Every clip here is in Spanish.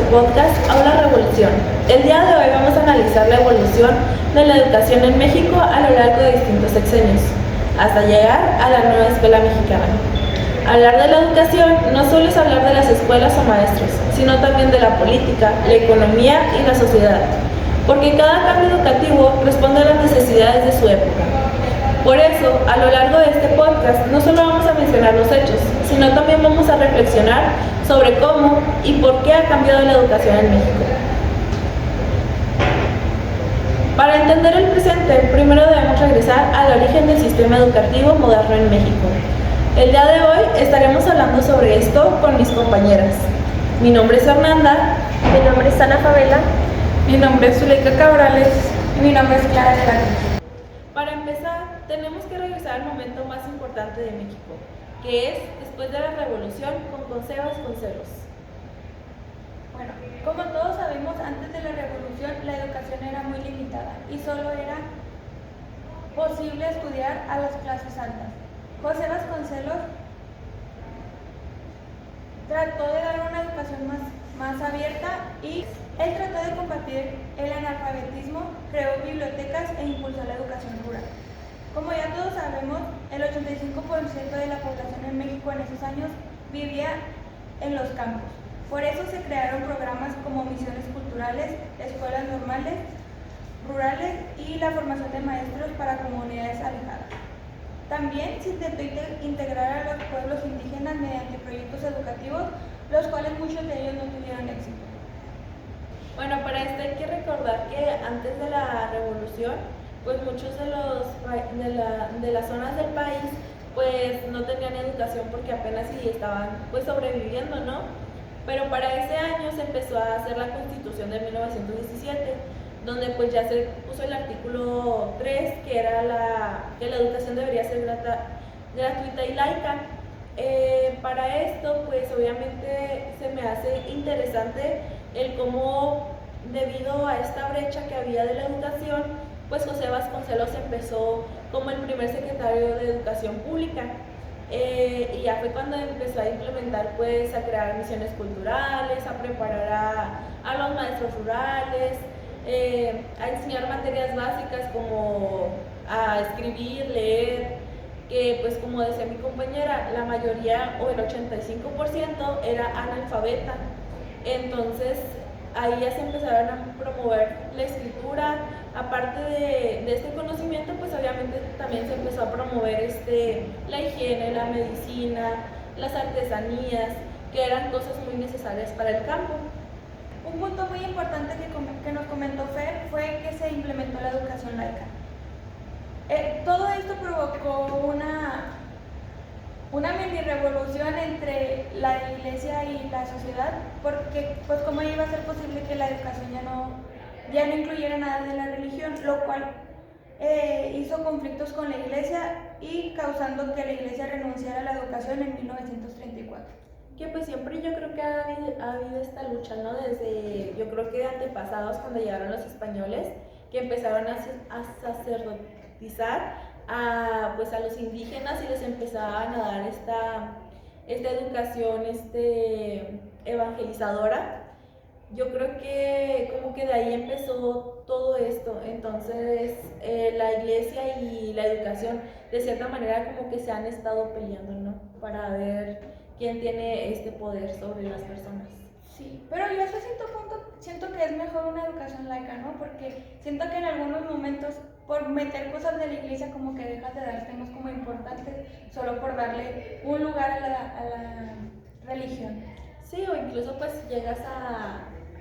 podcast Aula Revolución. El día de hoy vamos a analizar la evolución de la educación en México a lo largo de distintos sexenios, hasta llegar a la nueva escuela mexicana. Hablar de la educación no solo es hablar de las escuelas o maestros, sino también de la política, la economía y la sociedad, porque cada cambio educativo responde a las necesidades de su época. Por eso, a lo largo de este podcast, no solo vamos a mencionar los hechos, sino también vamos a reflexionar sobre cómo y por qué ha cambiado la educación en México. Para entender el presente, primero debemos regresar al origen del sistema educativo moderno en México. El día de hoy estaremos hablando sobre esto con mis compañeras. Mi nombre es Fernanda. Mi nombre es Ana Favela. Mi nombre es Zuleika Cabrales. Y mi nombre es Clara de la Cruz. Para empezar, tenemos que regresar al momento más importante de México, que es después de la revolución con Vasconcelos. Bueno, como todos sabemos, antes de la revolución la educación era muy limitada y solo era posible estudiar a las clases altas. José Vasconcelos trató de dar una educación más abierta y él trató de combatir el analfabetismo, creó bibliotecas e impulsó la educación rural. Como ya todos sabemos, el 85% de la población en México en esos años vivía en los campos. Por eso se crearon programas como misiones culturales, escuelas normales, rurales y la formación de maestros para comunidades alejadas. También se intentó integrar a los pueblos indígenas mediante proyectos educativos, los cuales muchos de ellos no tuvieron éxito. Bueno, para esto hay que recordar que antes de la revolución, pues muchos de las zonas del país pues no tenían educación porque apenas sí estaban pues sobreviviendo, ¿no? Pero para ese año se empezó a hacer la Constitución de 1917, donde pues ya se puso el artículo 3, que era que la educación debería ser gratuita y laica. Para esto, pues obviamente se me hace interesante el cómo, debido a esta brecha que había de la educación, pues José Vasconcelos empezó como el primer secretario de Educación Pública. Y ya fue cuando empezó a implementar, pues a crear misiones culturales, a preparar a los maestros rurales, a enseñar materias básicas como a escribir, leer, que pues como decía mi compañera, la mayoría o el 85% era analfabeta. Entonces ahí ya se empezaron a promover la escritura. Aparte de este conocimiento, pues obviamente también se empezó a promover la higiene, la medicina, las artesanías, que eran cosas muy necesarias para el campo. Un punto muy importante que nos comentó Fer fue que se implementó la educación laica. Todo esto provocó una mini revolución entre la iglesia y la sociedad, porque pues cómo iba a ser posible que la educación ya no incluyera nada de la religión, lo cual hizo conflictos con la iglesia y causando que la iglesia renunciara a la educación en 1934. Que pues siempre yo creo que ha habido esta lucha, ¿no? Desde, yo creo que de antepasados, cuando llegaron los españoles, que empezaron a sacerdotizar a los indígenas y les empezaban a dar esta educación evangelizadora. Yo creo que como que de ahí empezó todo esto. Entonces la iglesia y la educación de cierta manera como que se han estado peleando, ¿no? Para ver quién tiene este poder sobre las personas. Sí, pero yo hasta cierto punto siento que es mejor una educación laica, ¿no? Porque siento que en algunos momentos por meter cosas de la iglesia como que dejas de dar temas como importantes solo por darle un lugar a la religión. Sí, o incluso pues llegas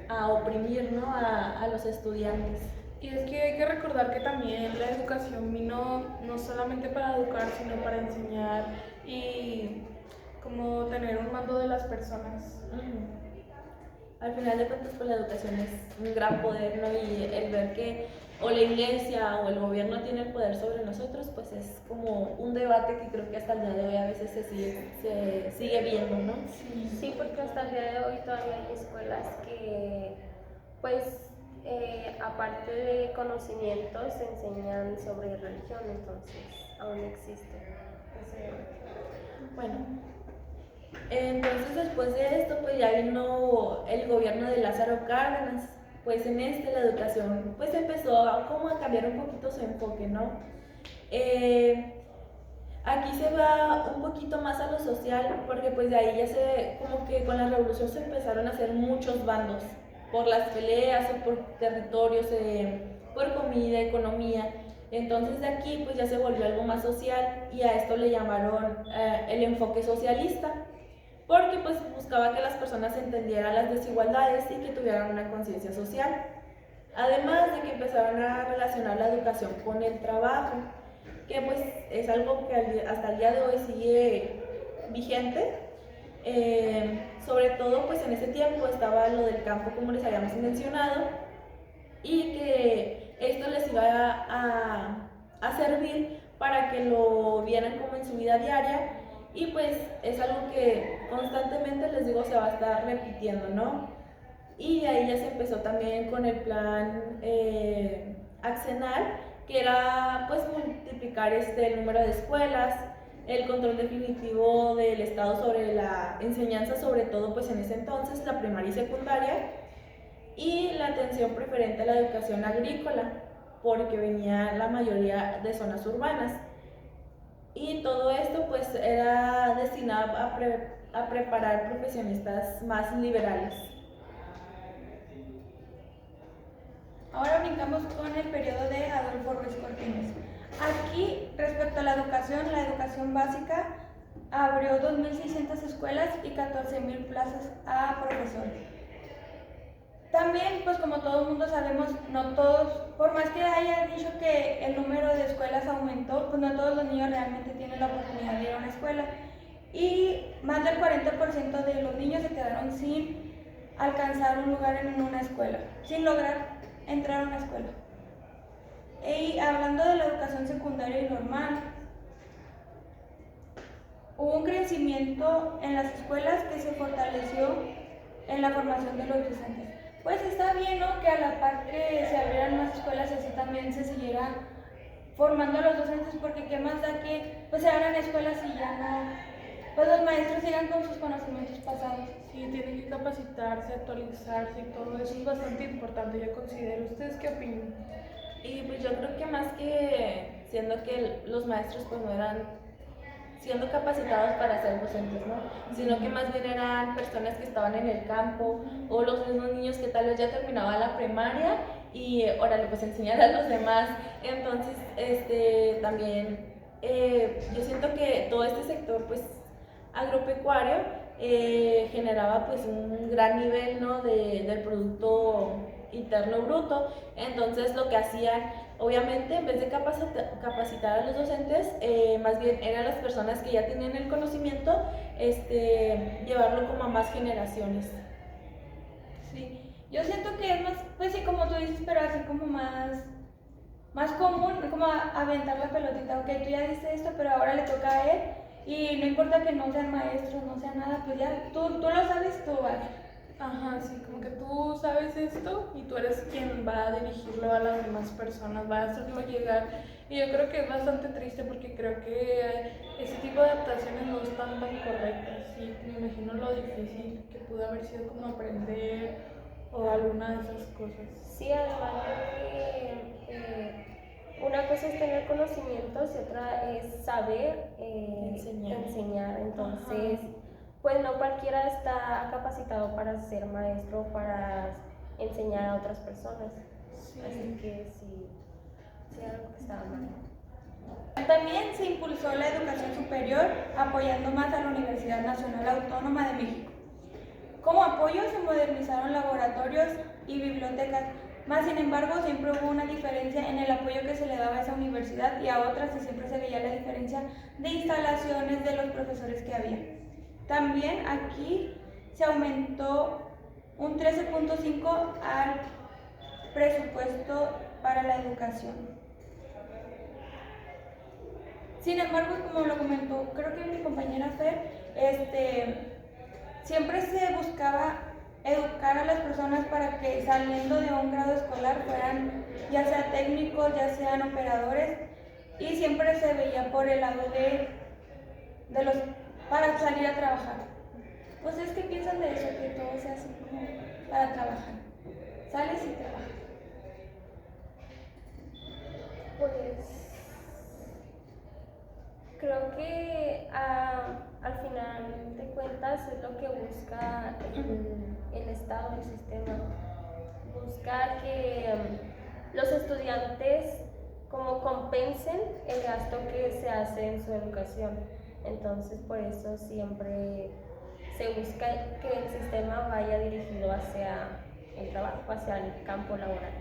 a oprimir, ¿no? a los estudiantes. Y es que hay que recordar que también la educación vino no solamente para educar, sino para enseñar y como tener un mando de las personas. Al final de cuentas, pues la educación es un gran poder, ¿no? Y el ver que o la iglesia o el gobierno tiene el poder sobre nosotros, pues es como un debate que creo que hasta el día de hoy a veces se sigue viendo, ¿no? Sí, porque hasta el día de hoy todavía hay escuelas que, pues, aparte de conocimientos, enseñan sobre religión, entonces aún existe ese. Bueno, Entonces después de esto pues ya vino el gobierno de Lázaro Cárdenas, pues en la educación pues empezó como a cambiar un poquito su enfoque, ¿no? Aquí se va un poquito más a lo social porque pues de ahí ya como que con la revolución se empezaron a hacer muchos bandos por las peleas o por territorios, por comida, economía. Entonces de aquí pues ya se volvió algo más social y a esto le llamaron el enfoque socialista, porque pues buscaba que las personas entendieran las desigualdades y que tuvieran una conciencia social. Además de que empezaron a relacionar la educación con el trabajo, que pues es algo que hasta el día de hoy sigue vigente. Sobre todo pues en ese tiempo estaba lo del campo, como les habíamos mencionado, y que esto les iba a servir para que lo vieran como en su vida diaria, y pues es algo que constantemente, les digo, se va a estar repitiendo, ¿no? Y de ahí ya se empezó también con el plan Accenal, que era pues multiplicar el número de escuelas, el control definitivo del Estado sobre la enseñanza, sobre todo pues en ese entonces, la primaria y secundaria, y la atención preferente a la educación agrícola, porque venía la mayoría de zonas urbanas. Y todo esto pues era destinado a preparar profesionistas más liberales. Ahora brincamos con el periodo de Adolfo Ruiz Cortines. Aquí, respecto a la educación básica abrió 2.600 escuelas y 14.000 plazas a profesores. También, pues como todo el mundo sabemos, no todos, por más que haya dicho que el número de escuelas aumentó, pues no todos los niños realmente tienen la oportunidad de ir a una escuela. Y más del 40% de los niños se quedaron sin alcanzar un lugar en una escuela, sin lograr entrar a una escuela. Y hablando de la educación secundaria y normal, hubo un crecimiento en las escuelas que se fortaleció en la formación de los docentes. Pues está bien, ¿no?, que a la par que se abrieran más escuelas y así también se siguiera formando a los docentes, porque qué más da que pues se abran escuelas y ya no, pues los maestros sigan con sus conocimientos pasados. Sí, tienen que capacitarse, actualizarse y todo eso es bastante importante, yo considero. ¿Ustedes qué opinan? Y pues yo creo que más que siendo que los maestros pues no eran siendo capacitados para ser docentes, ¿no? Sino que más bien eran personas que estaban en el campo o los mismos niños que tal vez ya terminaban la primaria y órale, pues enseñar a los demás. Entonces, también yo siento que todo este sector pues agropecuario generaba pues un gran nivel, ¿no?, del producto interno bruto. Entonces lo que hacían, obviamente, en vez de capacitar a los docentes, más bien eran las personas que ya tenían el conocimiento, llevarlo como a más generaciones. Sí, yo siento que es más, pues sí, como tú dices, pero así como más común, como aventar la pelotita. Ok, tú ya diste esto, pero ahora le toca a él, y no importa que no sean maestros, no sea nada, pues ya, tú lo sabes, tú vas. Ajá, sí, como que tú sabes esto y tú eres quien va a dirigirlo a las demás personas, va a hacerlo llegar. Y yo creo que es bastante triste porque creo que ese tipo de adaptaciones no están tan correctas. Sí, me imagino lo difícil que pudo haber sido como aprender o alguna de esas cosas. Sí, además de que una cosa es tener conocimientos y otra es saber enseñar. Entonces, pues no cualquiera está capacitado para ser maestro, para enseñar a otras personas. Sí. Así que sí, algo que estaba mal. También se impulsó la educación superior, apoyando más a la Universidad Nacional Autónoma de México. Como apoyo se modernizaron laboratorios y bibliotecas, más sin embargo siempre hubo una diferencia en el apoyo que se le daba a esa universidad y a otras, y siempre se veía la diferencia de instalaciones de los profesores que había. También aquí se aumentó un 13.5 al presupuesto para la educación. Sin embargo, como lo comentó, creo que mi compañera Fer, siempre se buscaba educar a las personas para que saliendo de un grado escolar fueran ya sea técnicos, ya sean operadores, y siempre se veía por el lado de los para salir a trabajar. ¿Ustedes qué piensan de eso? Que todo sea así como para trabajar. Sales y trabajas. Pues creo que al final de cuentas es lo que busca el Estado, el sistema. Busca que los estudiantes como compensen el gasto que se hace en su educación. Entonces por eso siempre se busca que el sistema vaya dirigido hacia el trabajo, hacia el campo laboral.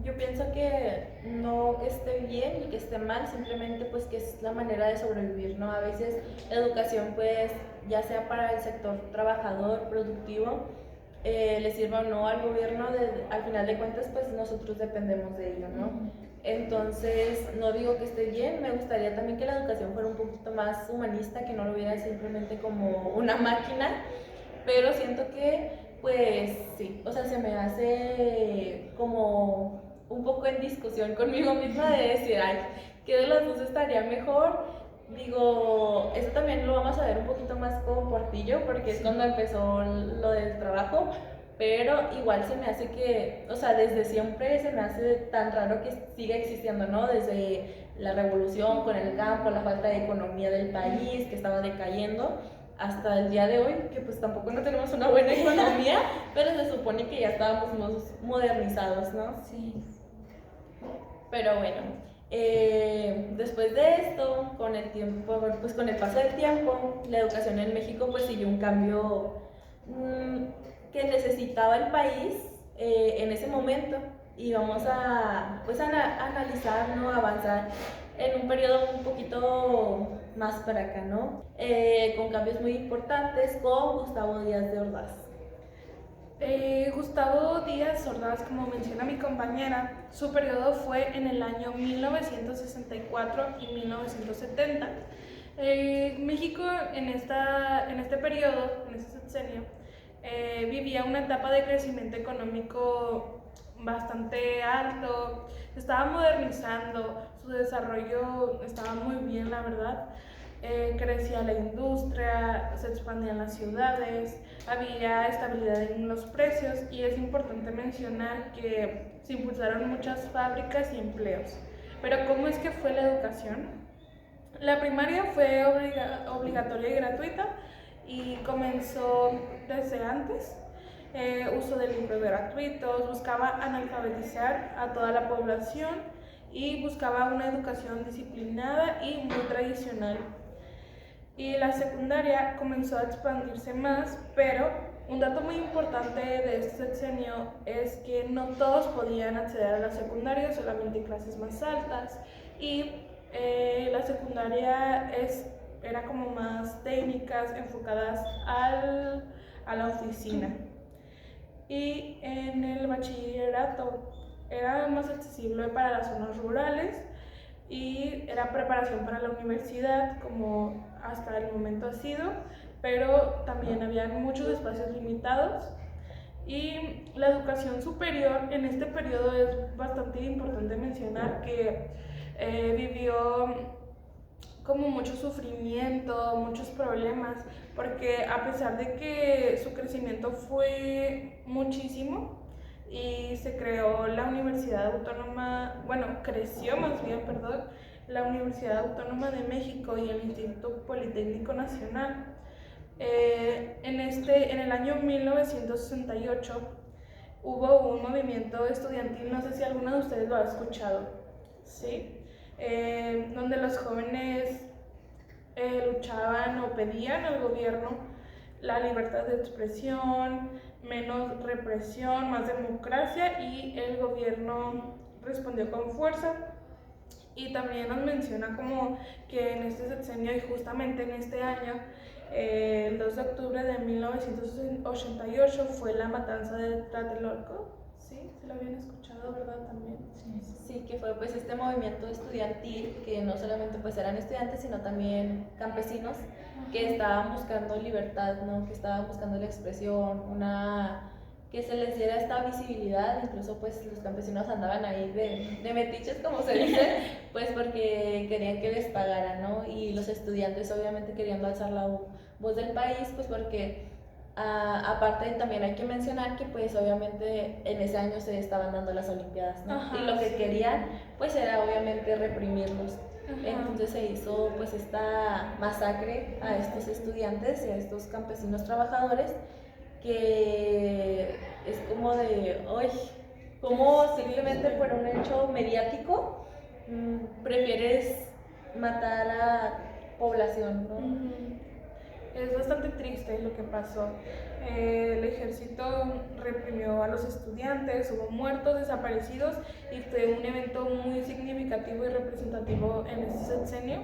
Yo pienso que no que esté bien ni que esté mal, simplemente pues que es la manera de sobrevivir, ¿no? A veces la educación pues ya sea para el sector trabajador, productivo, le sirva o no al gobierno, al final de cuentas pues nosotros dependemos de ello, ¿no? Entonces no digo que esté bien, me gustaría también que la educación fuera un poquito más humanista, que no lo viera simplemente como una máquina, pero siento que pues sí, o sea, se me hace como un poco en discusión conmigo misma de decir, ay, ¿qué de las dos estaría mejor? Digo, eso también lo vamos a ver un poquito más con Portillo, porque es cuando empezó lo del trabajo, pero igual se me hace que, o sea, desde siempre se me hace tan raro que siga existiendo, ¿no? Desde la revolución con el campo, la falta de economía del país que estaba decayendo, hasta el día de hoy, que pues tampoco no tenemos una buena economía, pero se supone que ya estábamos más modernizados, ¿no? Sí. Pero bueno, después de esto, con el tiempo, pues con el paso del tiempo, la educación en México pues siguió un cambio que necesitaba el país en ese momento, y vamos a pues analizar, ¿no? Avanzar en un periodo un poquito más para acá, ¿no? Con cambios muy importantes con Gustavo Díaz de Ordaz. Gustavo Díaz Ordaz, como menciona mi compañera, su periodo fue en el año 1964 y 1970. México en este periodo, en este sexenio, vivía una etapa de crecimiento económico bastante alto, se estaba modernizando, su desarrollo estaba muy bien, la verdad. Crecía la industria, se expandían las ciudades, había estabilidad en los precios, y es importante mencionar que se impulsaron muchas fábricas y empleos. Pero ¿cómo es que fue la educación? La primaria fue obligatoria y gratuita, y comenzó desde antes. Uso de libros gratuitos, buscaba alfabetizar a toda la población y buscaba una educación disciplinada y muy tradicional. Y la secundaria comenzó a expandirse más, pero un dato muy importante de este sexenio es que no todos podían acceder a la secundaria, solamente clases más altas, y la secundaria era como más técnicas, enfocadas a la oficina. Y en el bachillerato era más accesible para las zonas rurales, y era preparación para la universidad, como hasta el momento ha sido, pero también había muchos espacios limitados. Y la educación superior en este periodo es bastante importante mencionar que vivió como mucho sufrimiento, muchos problemas, porque a pesar de que su crecimiento fue muchísimo, y se creó la Universidad Autónoma, creció más bien, perdón, la Universidad Autónoma de México y el Instituto Politécnico Nacional. En el año 1968 hubo un movimiento estudiantil, no sé si alguno de ustedes lo ha escuchado, ¿sí? Donde los jóvenes luchaban o pedían al gobierno la libertad de expresión, menos represión, más democracia, y el gobierno respondió con fuerza. Y también nos menciona como que en este sexenio y justamente en este año, el 2 de octubre de 1988 fue la matanza de Tlatelolco. ¿Sí? ¿Se lo habían escuchado, verdad? También. Sí, que fue pues este movimiento estudiantil, que no solamente pues eran estudiantes, sino también campesinos que estaban buscando libertad, ¿no? Que estaban buscando la expresión, que se les diera esta visibilidad. Incluso pues los campesinos andaban ahí de metiches, como se dice, pues porque querían que les pagaran, ¿no? Y los estudiantes obviamente queriendo alzar voz del país, pues porque aparte también hay que mencionar que pues obviamente en ese año se estaban dando las Olimpiadas, ¿no? Ajá, y lo que sí. querían pues era obviamente reprimirlos. Ajá. Entonces se hizo pues esta masacre a estos estudiantes y a estos campesinos trabajadores, que es como de, ¡ay! Como simplemente por un hecho mediático prefieres matar a población, ¿no? Es bastante triste lo que pasó. El ejército reprimió a los estudiantes, hubo muertos, desaparecidos, y fue un evento muy significativo y representativo en este sexenio,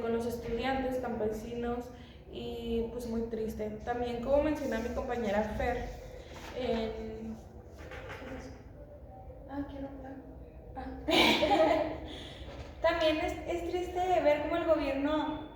con los estudiantes, campesinos, y pues muy triste. También, como menciona mi compañera Fer, quiero hablar. También es triste ver cómo el gobierno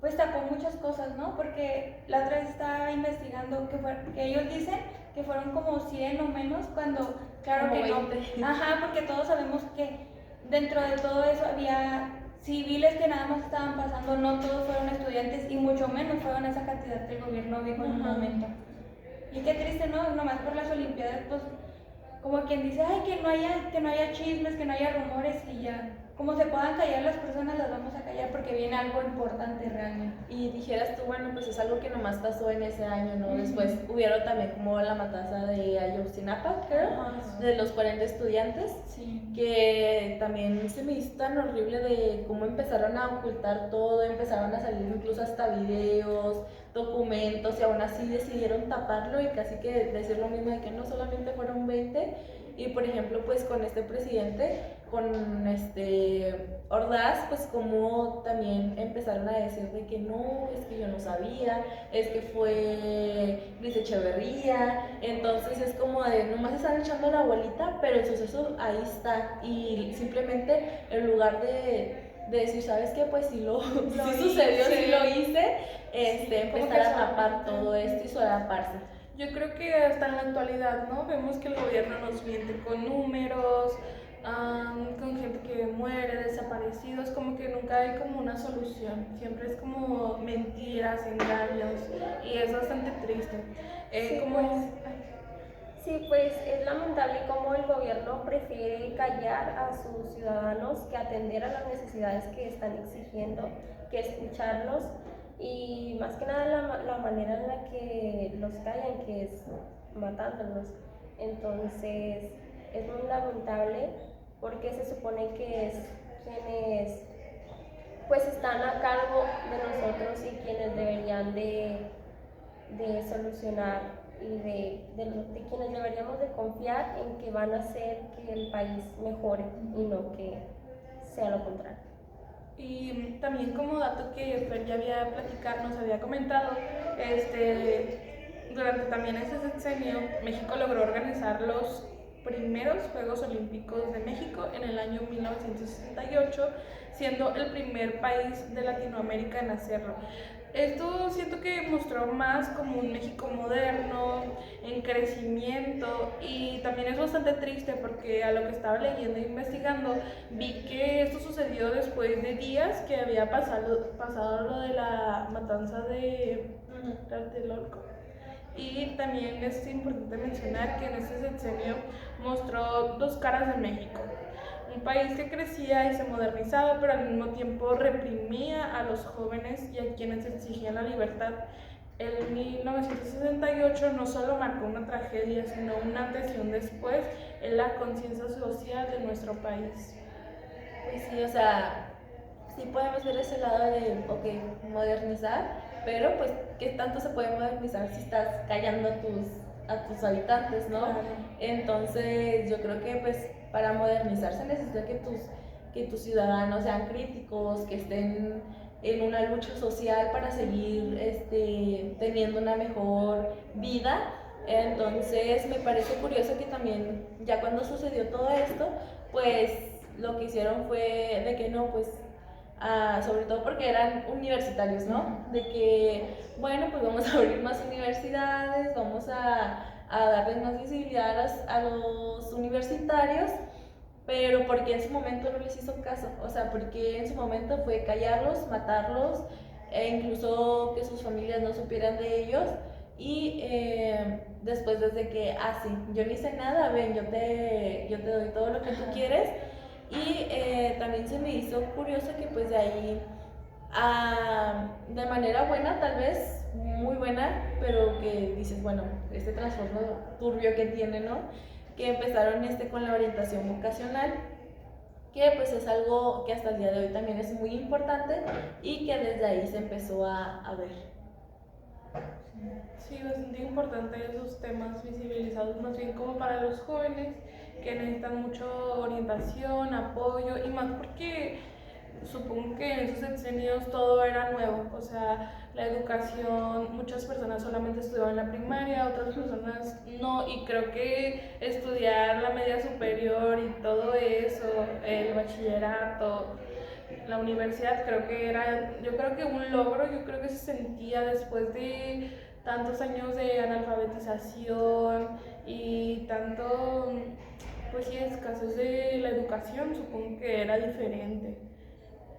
pues tapó muchas cosas, ¿no? Porque la otra vez estaba investigando que ellos dicen que fueron como 100 o menos, cuando claro como que 20. no. Ajá, porque todos sabemos que dentro de todo eso había civiles que nada más estaban pasando, no todos fueron estudiantes y mucho menos fueron esa cantidad que el gobierno dijo en un momento. Y qué triste, ¿no? Nomás por las Olimpiadas, pues como quien dice, ay, que no haya chismes, que no haya rumores, y ya. Como se puedan callar las personas, las vamos a callar porque viene algo importante realmente. Y dijeras tú, bueno, pues es algo que nomás pasó en ese año, ¿no? Después hubieron también como la matanza de Ayotzinapa, creo, de los 40 estudiantes, que también se me hizo tan horrible de cómo empezaron a ocultar todo, empezaron a salir incluso hasta videos, documentos, y aún así decidieron taparlo y casi que decir lo mismo de que no solamente fueron 20. Y por ejemplo, pues con este presidente, con Ordaz, pues como también empezaron a decir de que no, es que yo no sabía, es que fue Luis Echeverría. Entonces es como de, nomás están echando la bolita, pero el suceso ahí está, y simplemente en lugar de decir, ¿sabes qué? Pues sí sucedió, sí lo hice, empezar a tapar todo esto y solaparse. Yo creo que hasta en la actualidad, ¿no? Vemos que el gobierno nos miente con números, con gente que muere, desaparecidos, como que nunca hay como una solución, siempre es como mentiras, engaños, y es bastante triste. Sí, pues es lamentable cómo el gobierno prefiere callar a sus ciudadanos que atender a las necesidades que están exigiendo, que escucharlos, y más que nada la manera en la que los callan, que es matándolos. Entonces es muy lamentable porque se supone que es quienes pues están a cargo de nosotros y quienes deberían de solucionar y de quienes deberíamos de confiar en que van a hacer que el país mejore y no que sea lo contrario. Y también como dato que Fer ya nos había comentado, durante también ese sexenio, México logró organizar los primeros Juegos Olímpicos de México en el año 1968, siendo el primer país de Latinoamérica en hacerlo. Esto siento que mostró más como un México moderno, en crecimiento, y también es bastante triste porque a lo que estaba leyendo e investigando vi que esto sucedió después de días que había pasado lo de la matanza de Tlatelolco. Y también es importante mencionar que en este sexenio mostró dos caras de México. Un país que crecía y se modernizaba, pero al mismo tiempo reprimía a los jóvenes y a quienes exigían la libertad. El 1968 no solo marcó una tragedia, sino una antes y un después en la conciencia social de nuestro país. Pues sí, o sea, sí podemos ver ese lado de, ok, modernizar, pero pues, ¿qué tanto se puede modernizar si estás callando a tus habitantes, ¿no? Claro. Entonces, yo creo que pues para modernizar se necesita que tus ciudadanos sean críticos, que estén en una lucha social para seguir teniendo una mejor vida. Entonces, me parece curioso que también, ya cuando sucedió todo esto, pues lo que hicieron fue de que no, pues sobre todo porque eran universitarios, ¿no? De que, bueno, pues vamos a abrir más universidades, vamos a darles más visibilidad a los universitarios, pero porque en su momento no les hizo caso, o sea, porque en su momento fue callarlos, matarlos, e incluso que sus familias no supieran de ellos. Y después desde que, sí, yo ni sé nada, ven, yo te doy todo lo que tú quieres. Y también se me hizo curioso que pues de ahí, de manera buena, tal vez muy buena, pero que dices, bueno, este trasfondo turbio que tiene, ¿no? Que empezaron con la orientación vocacional, que pues es algo que hasta el día de hoy también es muy importante y que desde ahí se empezó a ver. Sí, bastante importante esos temas visibilizados, más bien como para los jóvenes que necesitan mucho orientación, apoyo, y más porque supongo que en esos sexenios todo era nuevo, o sea, la educación, muchas personas solamente estudiaban la primaria, otras personas no, y creo que estudiar la media superior y todo eso, el bachillerato, la universidad, yo creo que un logro, yo creo que se sentía después de tantos años de analfabetización y tanto, pues sí, escasez de la educación, supongo que era diferente.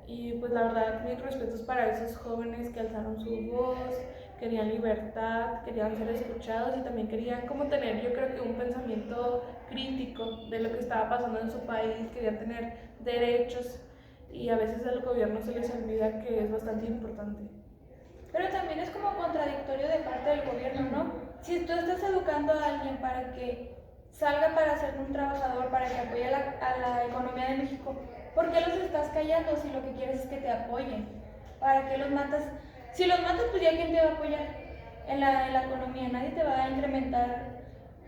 Y pues la verdad, mis respetos para esos jóvenes que alzaron su voz, querían libertad, querían ser escuchados y también querían como tener, yo creo que un pensamiento crítico de lo que estaba pasando en su país, querían tener derechos y a veces al gobierno se les olvida que es bastante importante. Pero también es como contradictorio de parte del gobierno, ¿no? Si tú estás educando a alguien para que salga para ser un trabajador, para que apoye a la economía de México, ¿por qué los estás callando si lo que quieres es que te apoyen? ¿Para qué los matas? Si los matas, pues ya quién te va a apoyar en la economía, nadie te va a incrementar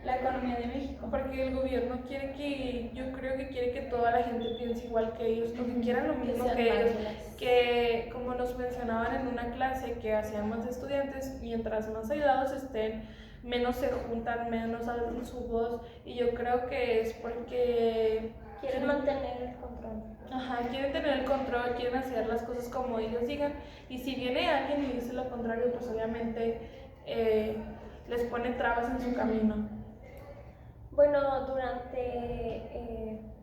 la economía de México. Porque el gobierno yo creo que quiere que toda la gente piense igual que ellos, o que quieran lo mismo que ellos, que como nos mencionaban en una clase, que hacían más estudiantes, mientras más aislados estén, menos se juntan, menos alzan su voz, y yo creo que es porque quieren mantener el control. Quieren tener el control, quieren hacer las cosas como ellos digan, y si viene alguien y dice lo contrario, pues obviamente les pone trabas en su camino. Bueno, durante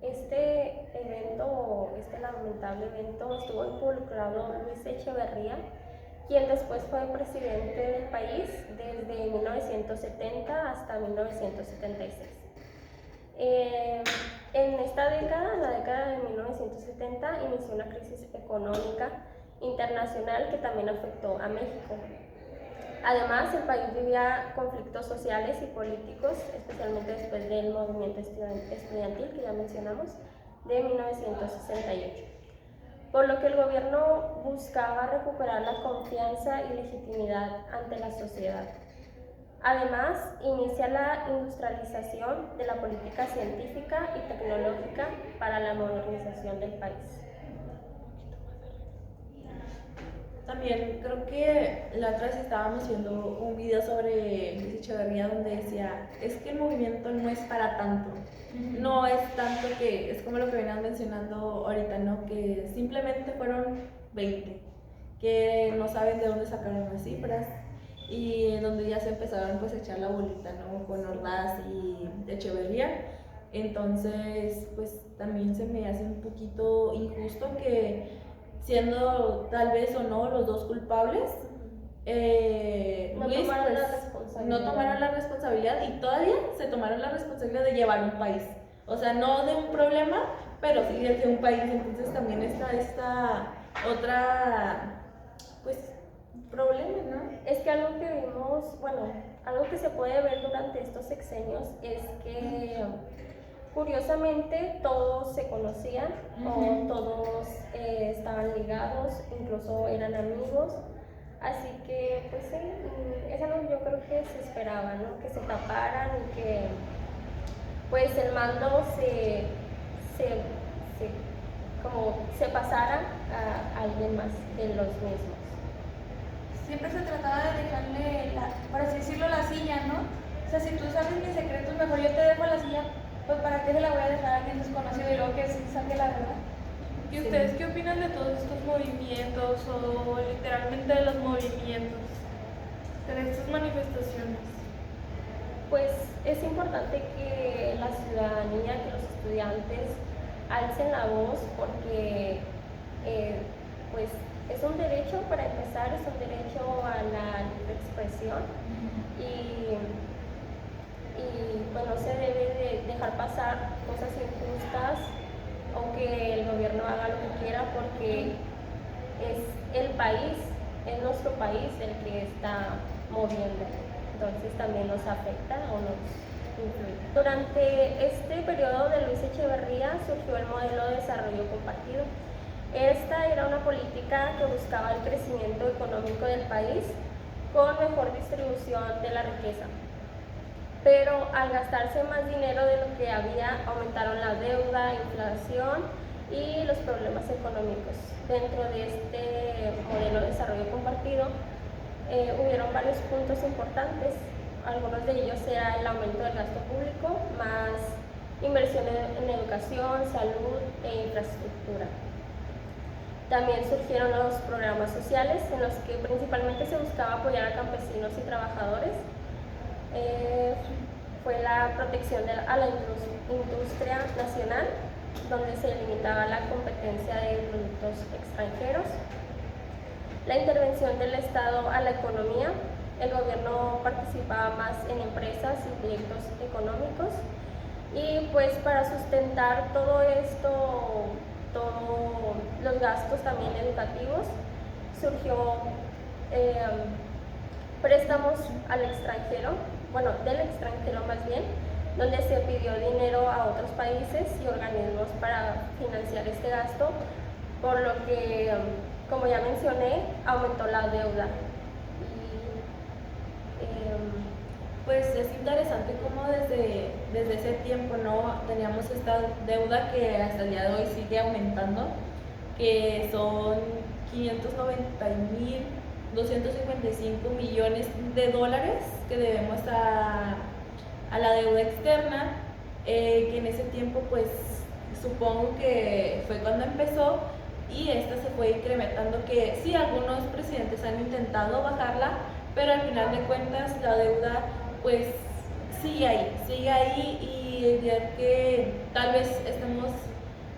este evento, este lamentable evento, estuvo involucrado Luis Echeverría, quien después fue presidente del país desde 1970 hasta 1976. En esta década, la década de 1970, inició una crisis económica internacional que también afectó a México. Además, el país vivía conflictos sociales y políticos, especialmente después del movimiento estudiantil que ya mencionamos, de 1968, por lo que el gobierno buscaba recuperar la confianza y legitimidad ante la sociedad. Además, inicia la industrialización de la política científica y tecnológica para la modernización del país. También creo que la otra vez estábamos viendo un video sobre Luis Echeverría donde decía, es que el movimiento no es para tanto, no es tanto que, es como lo que venían mencionando ahorita, ¿no? Que simplemente fueron 20, que no saben de dónde sacaron las cifras y donde ya se empezaron pues a echar la bolita, ¿no? Con Ordaz y Echeverría. Entonces pues también se me hace un poquito injusto que siendo tal vez o no los dos culpables, Luis no tomaron la responsabilidad y todavía se tomaron la responsabilidad de llevar un país. O sea, no de un problema, pero sí de un país. Entonces también está esta otra, pues, problema, ¿no? Es que algo que vimos, bueno, algo que se puede ver durante estos sexenios es que curiosamente todos se conocían o todos estaban ligados, incluso eran amigos, así que pues sí, es algo que yo creo que se esperaba, ¿no? Que se taparan y que pues el mando se pasara a alguien más de los mismos. Siempre se trataba de dejarle, por así decirlo, la silla, ¿no? O sea, si tú sabes mis secretos, mejor yo te dejo la silla, pues para qué se la voy a dejar a alguien desconocido y luego que sí saque la verdad. ¿Y ustedes qué opinan de todos estos movimientos o literalmente de los movimientos, de estas manifestaciones? Pues es importante que la ciudadanía, que los estudiantes alcen la voz porque pues es un derecho, para empezar, es un derecho a la libre expresión y pues no se debe de dejar pasar cosas injustas o que el gobierno haga lo que quiera, porque es el país, es nuestro país el que está moviendo, entonces también nos afecta o nos influye. Durante este periodo de Luis Echeverría surgió el modelo de desarrollo compartido. Esta era una política que buscaba el crecimiento económico del país con mejor distribución de la riqueza. Pero al gastarse más dinero de lo que había, aumentaron la deuda, inflación y los problemas económicos. Dentro de este modelo de desarrollo compartido hubieron varios puntos importantes. Algunos de ellos era el aumento del gasto público, más inversión en educación, salud e infraestructura. También surgieron los programas sociales en los que principalmente se buscaba apoyar a campesinos y trabajadores. Fue la protección a la industria nacional, donde se limitaba la competencia de productos extranjeros. La intervención del Estado a la economía, el gobierno participaba más en empresas y proyectos económicos, y pues para sustentar todo esto, todos los gastos también educativos, surgió préstamos al extranjero, bueno, del extranjero más bien, donde se pidió dinero a otros países y organismos para financiar este gasto, por lo que, como ya mencioné, aumentó la deuda. Pues es interesante cómo desde ese tiempo no teníamos esta deuda que hasta el día de hoy sigue aumentando, que son 590.255 millones de dólares que debemos a la deuda externa, que en ese tiempo pues supongo que fue cuando empezó, y esta se fue incrementando, que sí, algunos presidentes han intentado bajarla, pero al final de cuentas la deuda pues sigue ahí, y ya que tal vez estamos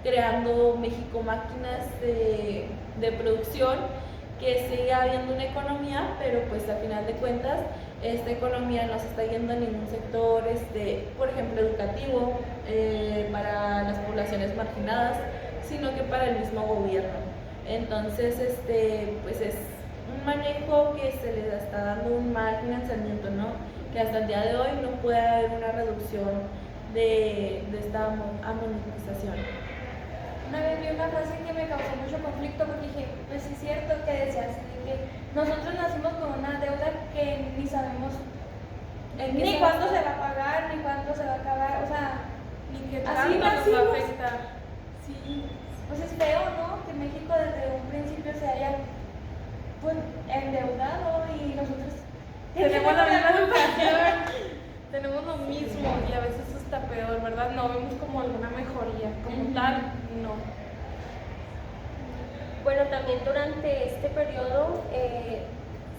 creando México máquinas de producción, que sigue habiendo una economía, pero pues al final de cuentas esta economía no se está yendo a ningún sector, por ejemplo, educativo, para las poblaciones marginadas, sino que para el mismo gobierno. Entonces, pues es un manejo que se les está dando un mal financiamiento, ¿no? Que hasta el día de hoy no puede haber una reducción de esta amortización. Una vez vi una frase que me causó mucho conflicto, porque dije, pues sí es cierto, que decía así, que nosotros nacimos con una deuda que ni sabemos ni cuándo se va a pagar, ni cuándo se va a acabar, o sea, ni qué así tanto nos va a nacimos. afectar. Sí, pues es feo, ¿no? Que México desde un principio se haya pues endeudado y nosotros tenemos la misma educación, tenemos lo mismo y a veces está peor, ¿verdad? No vemos como alguna mejoría, como tal, no. Bueno, también durante este periodo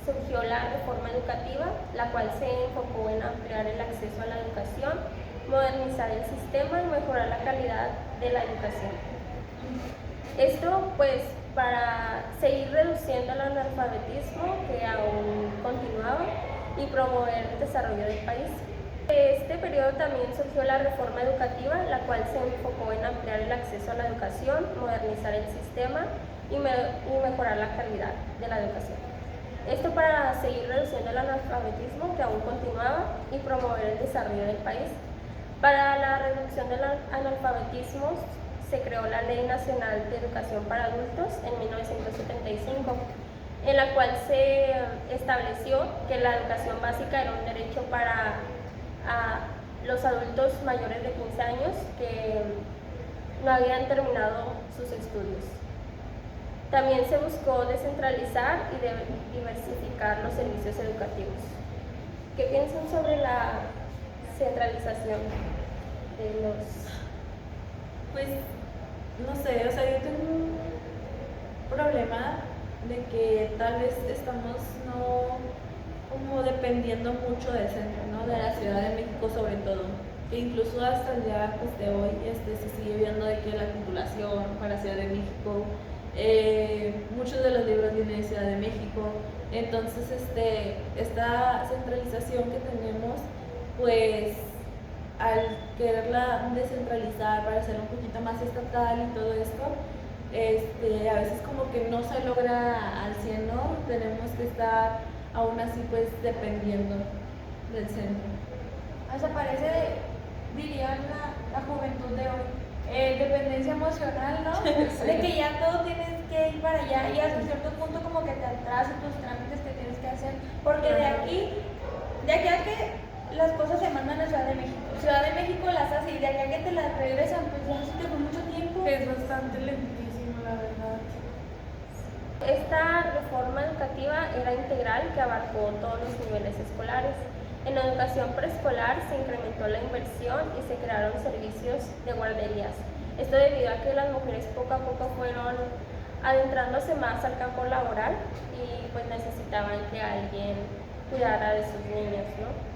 surgió la reforma educativa, la cual se enfocó en ampliar el acceso a la educación, modernizar el sistema y mejorar la calidad de la educación. Esto pues para seguir reduciendo el analfabetismo que aún continuaba y promover el desarrollo del país. En este periodo también surgió la reforma educativa, la cual se enfocó en ampliar el acceso a la educación, modernizar el sistema y mejorar la calidad de la educación. Esto para seguir reduciendo el analfabetismo que aún continuaba y promover el desarrollo del país. Para la reducción del analfabetismo se creó la Ley Nacional de Educación para Adultos en 1975, en la cual se estableció que la educación básica era un derecho para los adultos mayores de 15 años que no habían terminado sus estudios. También se buscó descentralizar y diversificar los servicios educativos. ¿Qué piensan sobre la centralización de los...? Pues, no sé, o sea, yo tengo un problema de que tal vez estamos como dependiendo mucho del centro, ¿no? De la Ciudad de México sobre todo, que incluso hasta el día pues, de hoy se sigue viendo de que la titulación para Ciudad de México muchos de los libros vienen de Ciudad de México. Entonces, esta centralización que tenemos, pues al quererla descentralizar para hacerla un poquito más estatal y todo esto, a veces como que no se logra al 100, ¿no? Tenemos que estar aún así pues dependiendo del centro. O sea, parece, diría la juventud de hoy, dependencia emocional, ¿no? Sí. De que ya todo tienes que ir para allá y hasta cierto punto como que te atrasa tus trámites que tienes que hacer, porque de aquí a que las cosas se mandan a Ciudad de México. Ciudad de México las hace y de aquí a que te las regresan, pues ya se te fue mucho tiempo. Es bastante lentísimo, la verdad. Esta reforma educativa era integral que abarcó todos los niveles escolares. En la educación preescolar se incrementó la inversión y se crearon servicios de guarderías. Esto debido a que las mujeres poco a poco fueron adentrándose más al campo laboral y pues necesitaban que alguien cuidara de sus niños, ¿no?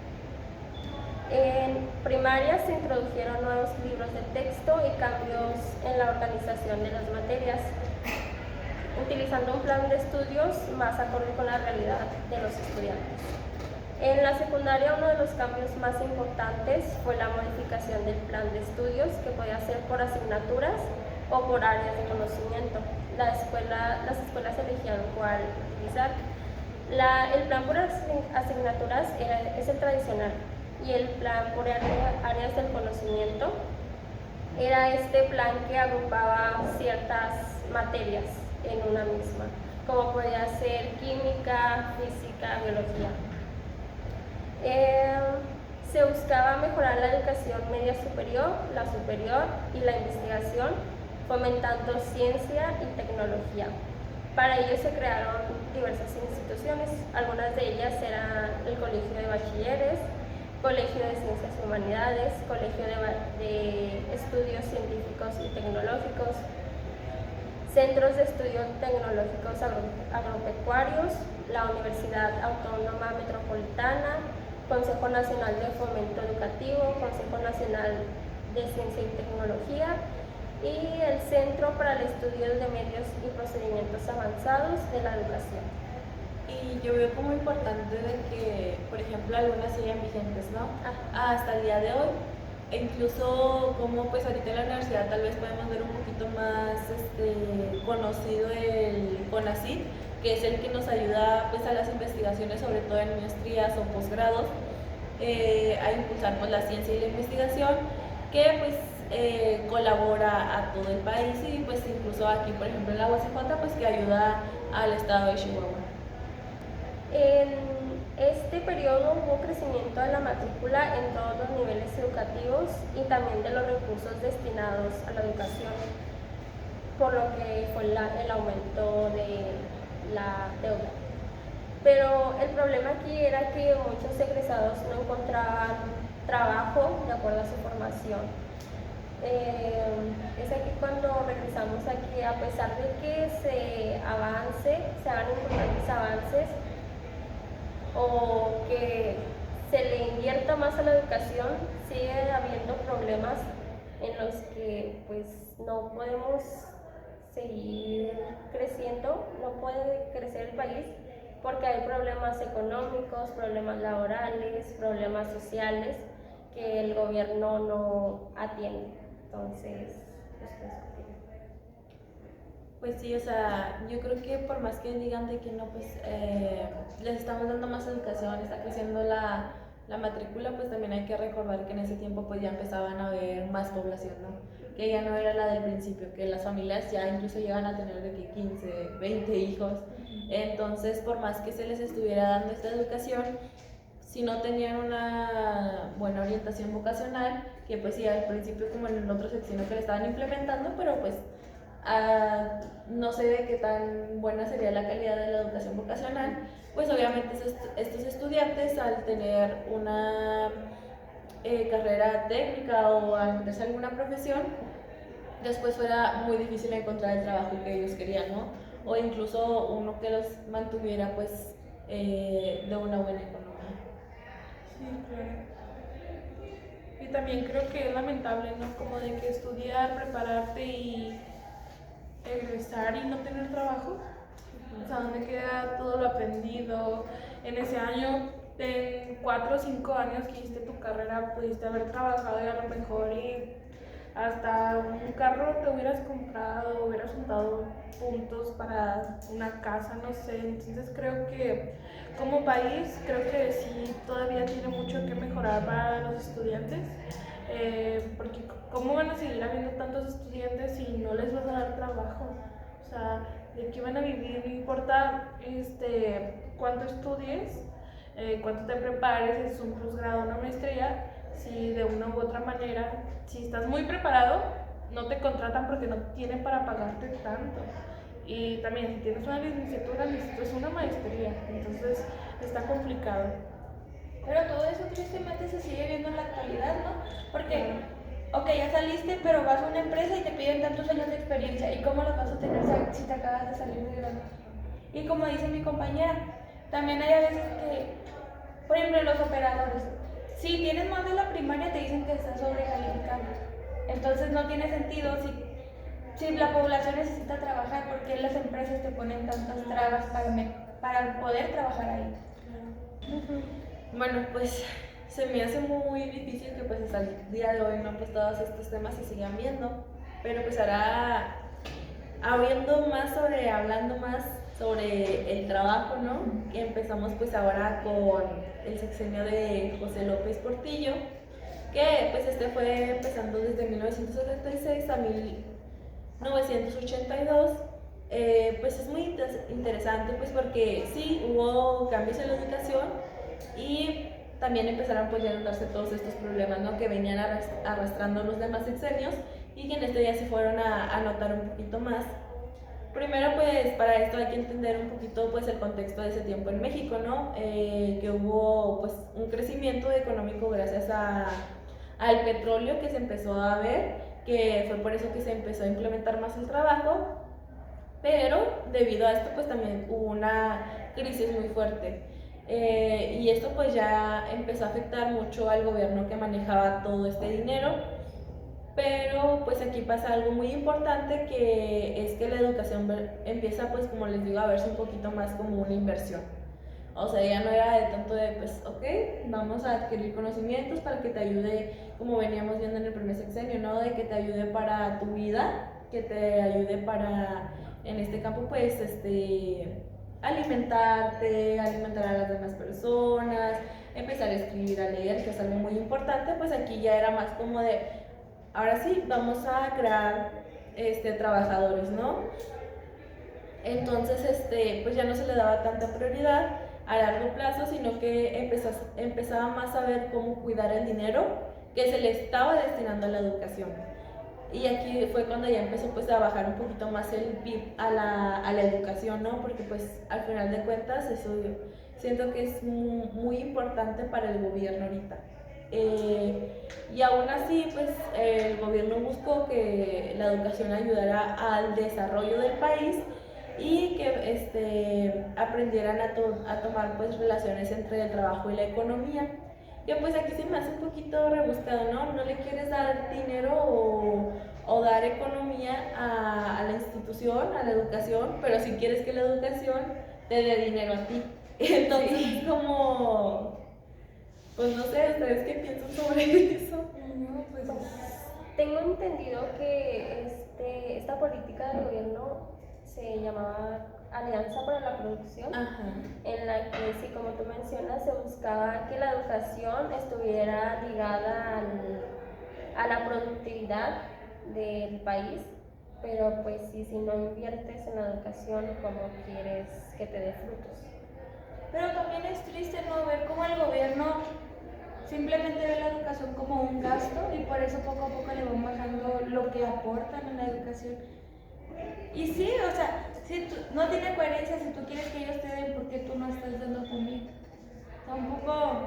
En primaria se introdujeron nuevos libros de texto y cambios en la organización de las materias, utilizando un plan de estudios más acorde con la realidad de los estudiantes. En la secundaria, uno de los cambios más importantes fue la modificación del plan de estudios, que podía ser por asignaturas o por áreas de conocimiento. Las escuelas elegían cuál utilizar. El plan por asignaturas es el tradicional, y el plan por áreas del conocimiento era este plan que agrupaba ciertas materias en una misma, como podía ser química, física, biología. Se buscaba mejorar la educación media superior, la superior y la investigación, fomentando ciencia y tecnología. Para ello se crearon diversas instituciones, algunas de ellas eran el Colegio de Bachilleres, Colegio de Ciencias y Humanidades, Colegio de Estudios Científicos y Tecnológicos, Centros de Estudios Tecnológicos Agropecuarios, la Universidad Autónoma Metropolitana, Consejo Nacional de Fomento Educativo, Consejo Nacional de Ciencia y Tecnología y el Centro para el Estudio de Medios y Procedimientos Avanzados de la Educación. Y yo veo como importante de que, por ejemplo, algunas siguen vigentes, ¿no? Hasta el día de hoy. E incluso como pues ahorita en la universidad tal vez podemos ver un poquito más conocido el CONACYT, que es el que nos ayuda pues a las investigaciones, sobre todo en maestrías o posgrados, a impulsar pues la ciencia y la investigación, que pues colabora a todo el país y pues incluso aquí, por ejemplo, en la UACJ, pues que ayuda al estado de Chihuahua. En este periodo hubo crecimiento de la matrícula en todos los niveles educativos y también de los recursos destinados a la educación, por lo que fue el aumento de la deuda. Pero el problema aquí era que muchos egresados no encontraban trabajo de acuerdo a su formación. Es aquí cuando regresamos aquí, a pesar de que se hagan importantes avances, o que se le invierta más a la educación, sigue habiendo problemas en los que pues no podemos seguir creciendo, no puede crecer el país porque hay problemas económicos, problemas laborales, problemas sociales que el gobierno no atiende. Entonces, pues sí, o sea, yo creo que por más que digan de que no, pues les estamos dando más educación, está creciendo la matrícula, pues también hay que recordar que en ese tiempo pues ya empezaban a haber más población, ¿no? Que ya no era la del principio, que las familias ya incluso llegan a tener de que 15, 20 hijos. Entonces, por más que se les estuviera dando esta educación, si no tenían una buena orientación vocacional, que pues sí, al principio como en el otro sexenio que le estaban implementando, pero pues no sé de qué tan buena sería la calidad de la educación vocacional, pues obviamente estos estudiantes al tener una carrera técnica o al meterse en alguna profesión, después fuera muy difícil encontrar el trabajo que ellos querían, ¿no? O incluso uno que los mantuviera pues de una buena economía. Sí, claro. Y también creo que es lamentable, ¿no? Como de que estudiar, prepararte y egresar y no tener trabajo. O sea, ¿dónde queda todo lo aprendido en ese año? En 4 o 5 años que hiciste tu carrera, pudiste haber trabajado y a lo mejor y hasta un carro te hubieras comprado, hubieras juntado puntos para una casa, no sé. Entonces creo que como país, creo que sí todavía tiene mucho que mejorar para los estudiantes, porque ¿cómo van a seguir habiendo tantos estudiantes si no les vas a dar trabajo? O sea, ¿de qué van a vivir? No importa cuánto estudies, cuánto te prepares, es un posgrado, una maestría, si de una u otra manera, si estás muy preparado, no te contratan porque no tienen para pagarte tanto. Y también si tienes una licenciatura, necesitas una maestría, entonces está complicado. Pero todo eso tristemente se sigue viendo en la actualidad, ¿no? Porque, ok, ya saliste, pero vas a una empresa y te piden tantos años de experiencia. ¿Y cómo los vas a tener si te acabas de salir de grado? Y como dice mi compañera, también hay a veces que, por ejemplo, los operadores, si tienes más de la primaria te dicen que estás sobrecalificado. Entonces no tiene sentido si la población necesita trabajar, porque las empresas te ponen tantas trabas para poder trabajar ahí. Bueno, pues se me hace muy difícil que pues hasta el día de hoy, ¿no? Pues todos estos temas se sigan viendo, pero pues ahora hablando más sobre el trabajo, ¿no? Y empezamos pues ahora con el sexenio de José López Portillo, que pues fue empezando desde 1976 a 1982. Pues es muy interesante pues porque sí hubo cambios en la educación y también empezaron pues ya a notarse todos estos problemas, ¿no? Que venían arrastrando los demás sexenios y que en este ya se fueron a notar un poquito más. Primero pues para esto hay que entender un poquito pues el contexto de ese tiempo en México, ¿no? Que hubo pues un crecimiento económico gracias al petróleo que se empezó a ver, que fue por eso que se empezó a implementar más el trabajo, pero debido a esto pues también hubo una crisis muy fuerte. Y esto pues ya empezó a afectar mucho al gobierno que manejaba todo este dinero, pero pues aquí pasa algo muy importante, que es que la educación empieza pues como les digo a verse un poquito más como una inversión. O sea, ya no era de tanto de pues ok, vamos a adquirir conocimientos para que te ayude, como veníamos viendo en el primer sexenio, ¿no? De que te ayude para tu vida, que te ayude para, en este campo pues alimentar a las demás personas, empezar a escribir, a leer, que es algo muy importante. Pues aquí ya era más como de, ahora sí, vamos a crear trabajadores, ¿no? Entonces, pues ya no se le daba tanta prioridad a largo plazo, sino que empezaba más a ver cómo cuidar el dinero que se le estaba destinando a la educación. Y aquí fue cuando ya empezó pues a bajar un poquito más el PIB a la educación, ¿no? Porque pues al final de cuentas eso siento que es muy importante para el gobierno ahorita. Y aún así pues el gobierno buscó que la educación ayudara al desarrollo del país y que aprendieran a tomar pues relaciones entre el trabajo y la economía. Que pues aquí se me hace un poquito rebuscado, ¿no? No le quieres dar dinero o dar economía a la institución, a la educación, pero si quieres que la educación te dé dinero a ti. Entonces sí. Como, pues no sé, ¿ustedes qué piensan sobre eso? No, pues tengo entendido que esta política del gobierno se llamaba Alianza para la Producción. Ajá. En la que, sí, como tú mencionas, se buscaba que la educación estuviera ligada a la productividad del país, pero pues si no inviertes en la educación, ¿cómo quieres que te dé frutos? Pero también es triste no ver cómo el gobierno simplemente ve la educación como un gasto y por eso poco a poco le van bajando lo que aportan en la educación. Y sí, o sea, si no tiene coherencia, si tú quieres que ellos te den, ¿por qué tú no estás dando también? O sea, un poco...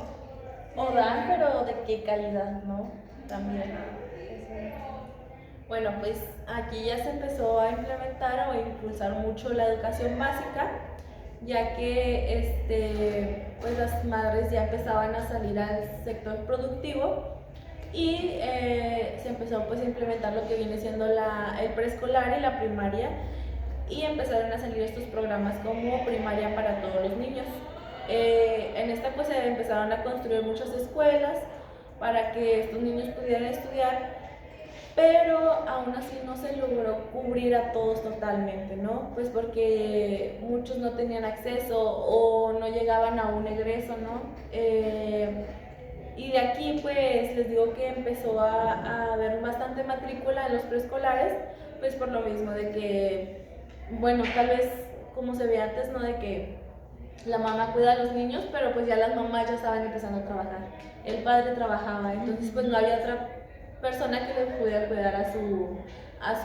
O dan, pero ¿de qué calidad, no? También. Bueno, pues aquí ya se empezó a implementar o a impulsar mucho la educación básica, ya que pues las madres ya empezaban a salir al sector productivo y se empezó pues a implementar lo que viene siendo el preescolar y la primaria, y empezaron a salir estos programas como primaria para todos los niños. En esta pues se empezaron a construir muchas escuelas para que estos niños pudieran estudiar, pero aún así no se logró cubrir a todos totalmente, ¿no? Pues porque muchos no tenían acceso o no llegaban a un egreso, ¿no? Y de aquí pues les digo que empezó a haber bastante matrícula en los preescolares, pues por lo mismo de que, bueno, tal vez como se ve antes, ¿no? De que la mamá cuida a los niños, pero pues ya las mamás ya estaban empezando a trabajar, el padre trabajaba, entonces pues no había otra persona que le pudiera cuidar a su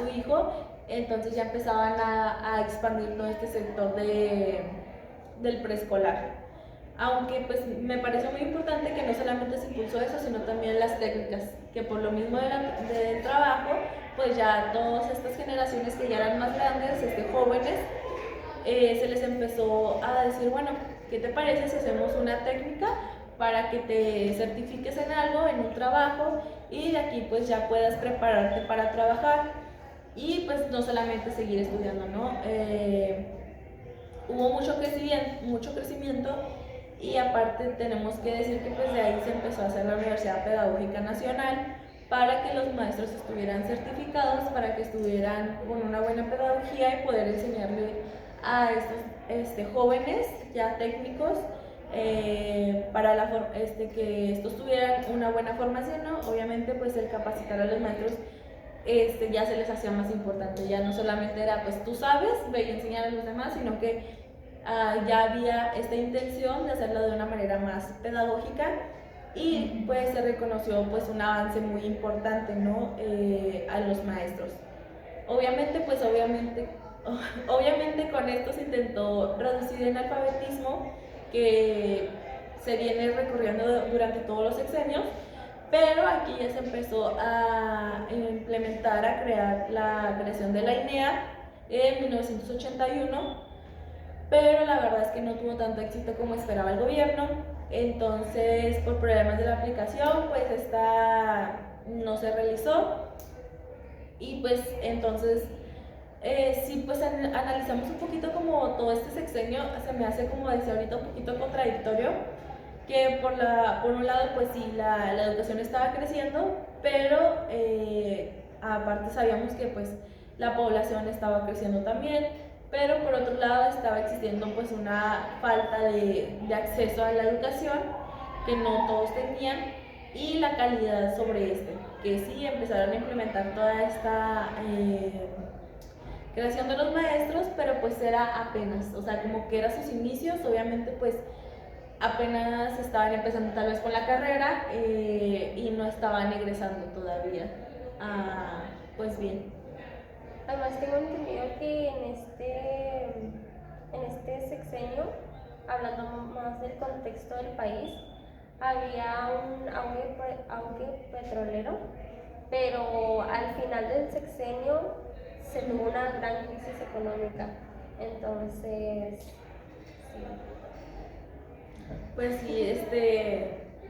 hijo, entonces ya empezaban a expandir todo este sector del preescolar. Aunque pues me parece muy importante que no solamente se impulsó eso, sino también las técnicas, que por lo mismo del trabajo, pues ya todas estas generaciones que ya eran más grandes, jóvenes, se les empezó a decir, bueno, ¿qué te parece si hacemos una técnica para que te certifiques en algo, en un trabajo, y de aquí pues ya puedas prepararte para trabajar y pues no solamente seguir estudiando, ¿no? Hubo mucho crecimiento, y aparte tenemos que decir que pues de ahí se empezó a hacer la Universidad Pedagógica Nacional para que los maestros estuvieran certificados, para que estuvieran con una buena pedagogía y poder enseñarle a estos jóvenes ya técnicos, para que estos tuvieran una buena formación, ¿no? Obviamente pues el capacitar a los maestros ya se les hacía más importante, ya no solamente era pues tú sabes, ve y enseñar a los demás, sino que ya había esta intención de hacerlo de una manera más pedagógica, y pues se reconoció pues un avance muy importante, ¿no? A los maestros. Obviamente con esto se intentó reducir el analfabetismo que se viene recorriendo durante todos los sexenios, pero aquí ya se empezó a implementar, a crear la creación de la INEA en 1981, pero la verdad es que no tuvo tanto éxito como esperaba el gobierno. Entonces, por problemas de la aplicación, pues esta no se realizó, y pues entonces si pues analizamos un poquito como todo este sexenio, se me hace, como decía ahorita, un poquito contradictorio, que por un lado pues sí, la educación estaba creciendo, pero aparte sabíamos que pues la población estaba creciendo también, pero por otro lado estaba existiendo pues una falta de acceso a la educación que no todos tenían, y la calidad sobre que sí empezaron a implementar toda esta creación de los maestros, pero pues era apenas, o sea, como que eran sus inicios, obviamente pues apenas estaban empezando tal vez con la carrera, y no estaban egresando todavía. Pues bien. Además tengo entendido que en este sexenio, hablando más del contexto del país, había un auge petrolero, pero al final del sexenio se tuvo una gran crisis económica. Entonces, sí. Pues sí,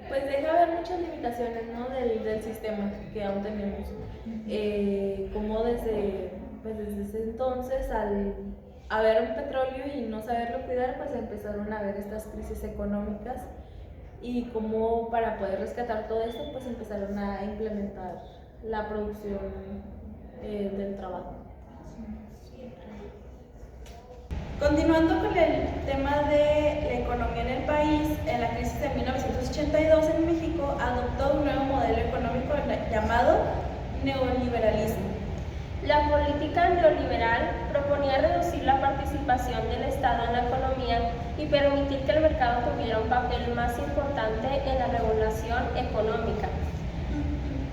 pues deja ver muchas limitaciones, ¿no? del sistema que aún tenemos. Como desde ese entonces, al haber un petróleo y no saberlo cuidar, pues empezaron a haber estas crisis económicas, y como para poder rescatar todo esto, pues empezaron a implementar la producción del trabajo. Continuando con el tema de la economía en el país, en la crisis de 1982 en México adoptó un nuevo modelo económico llamado neoliberalismo. La política neoliberal proponía reducir la participación del Estado en la economía y permitir que el mercado tuviera un papel más importante en la regulación económica.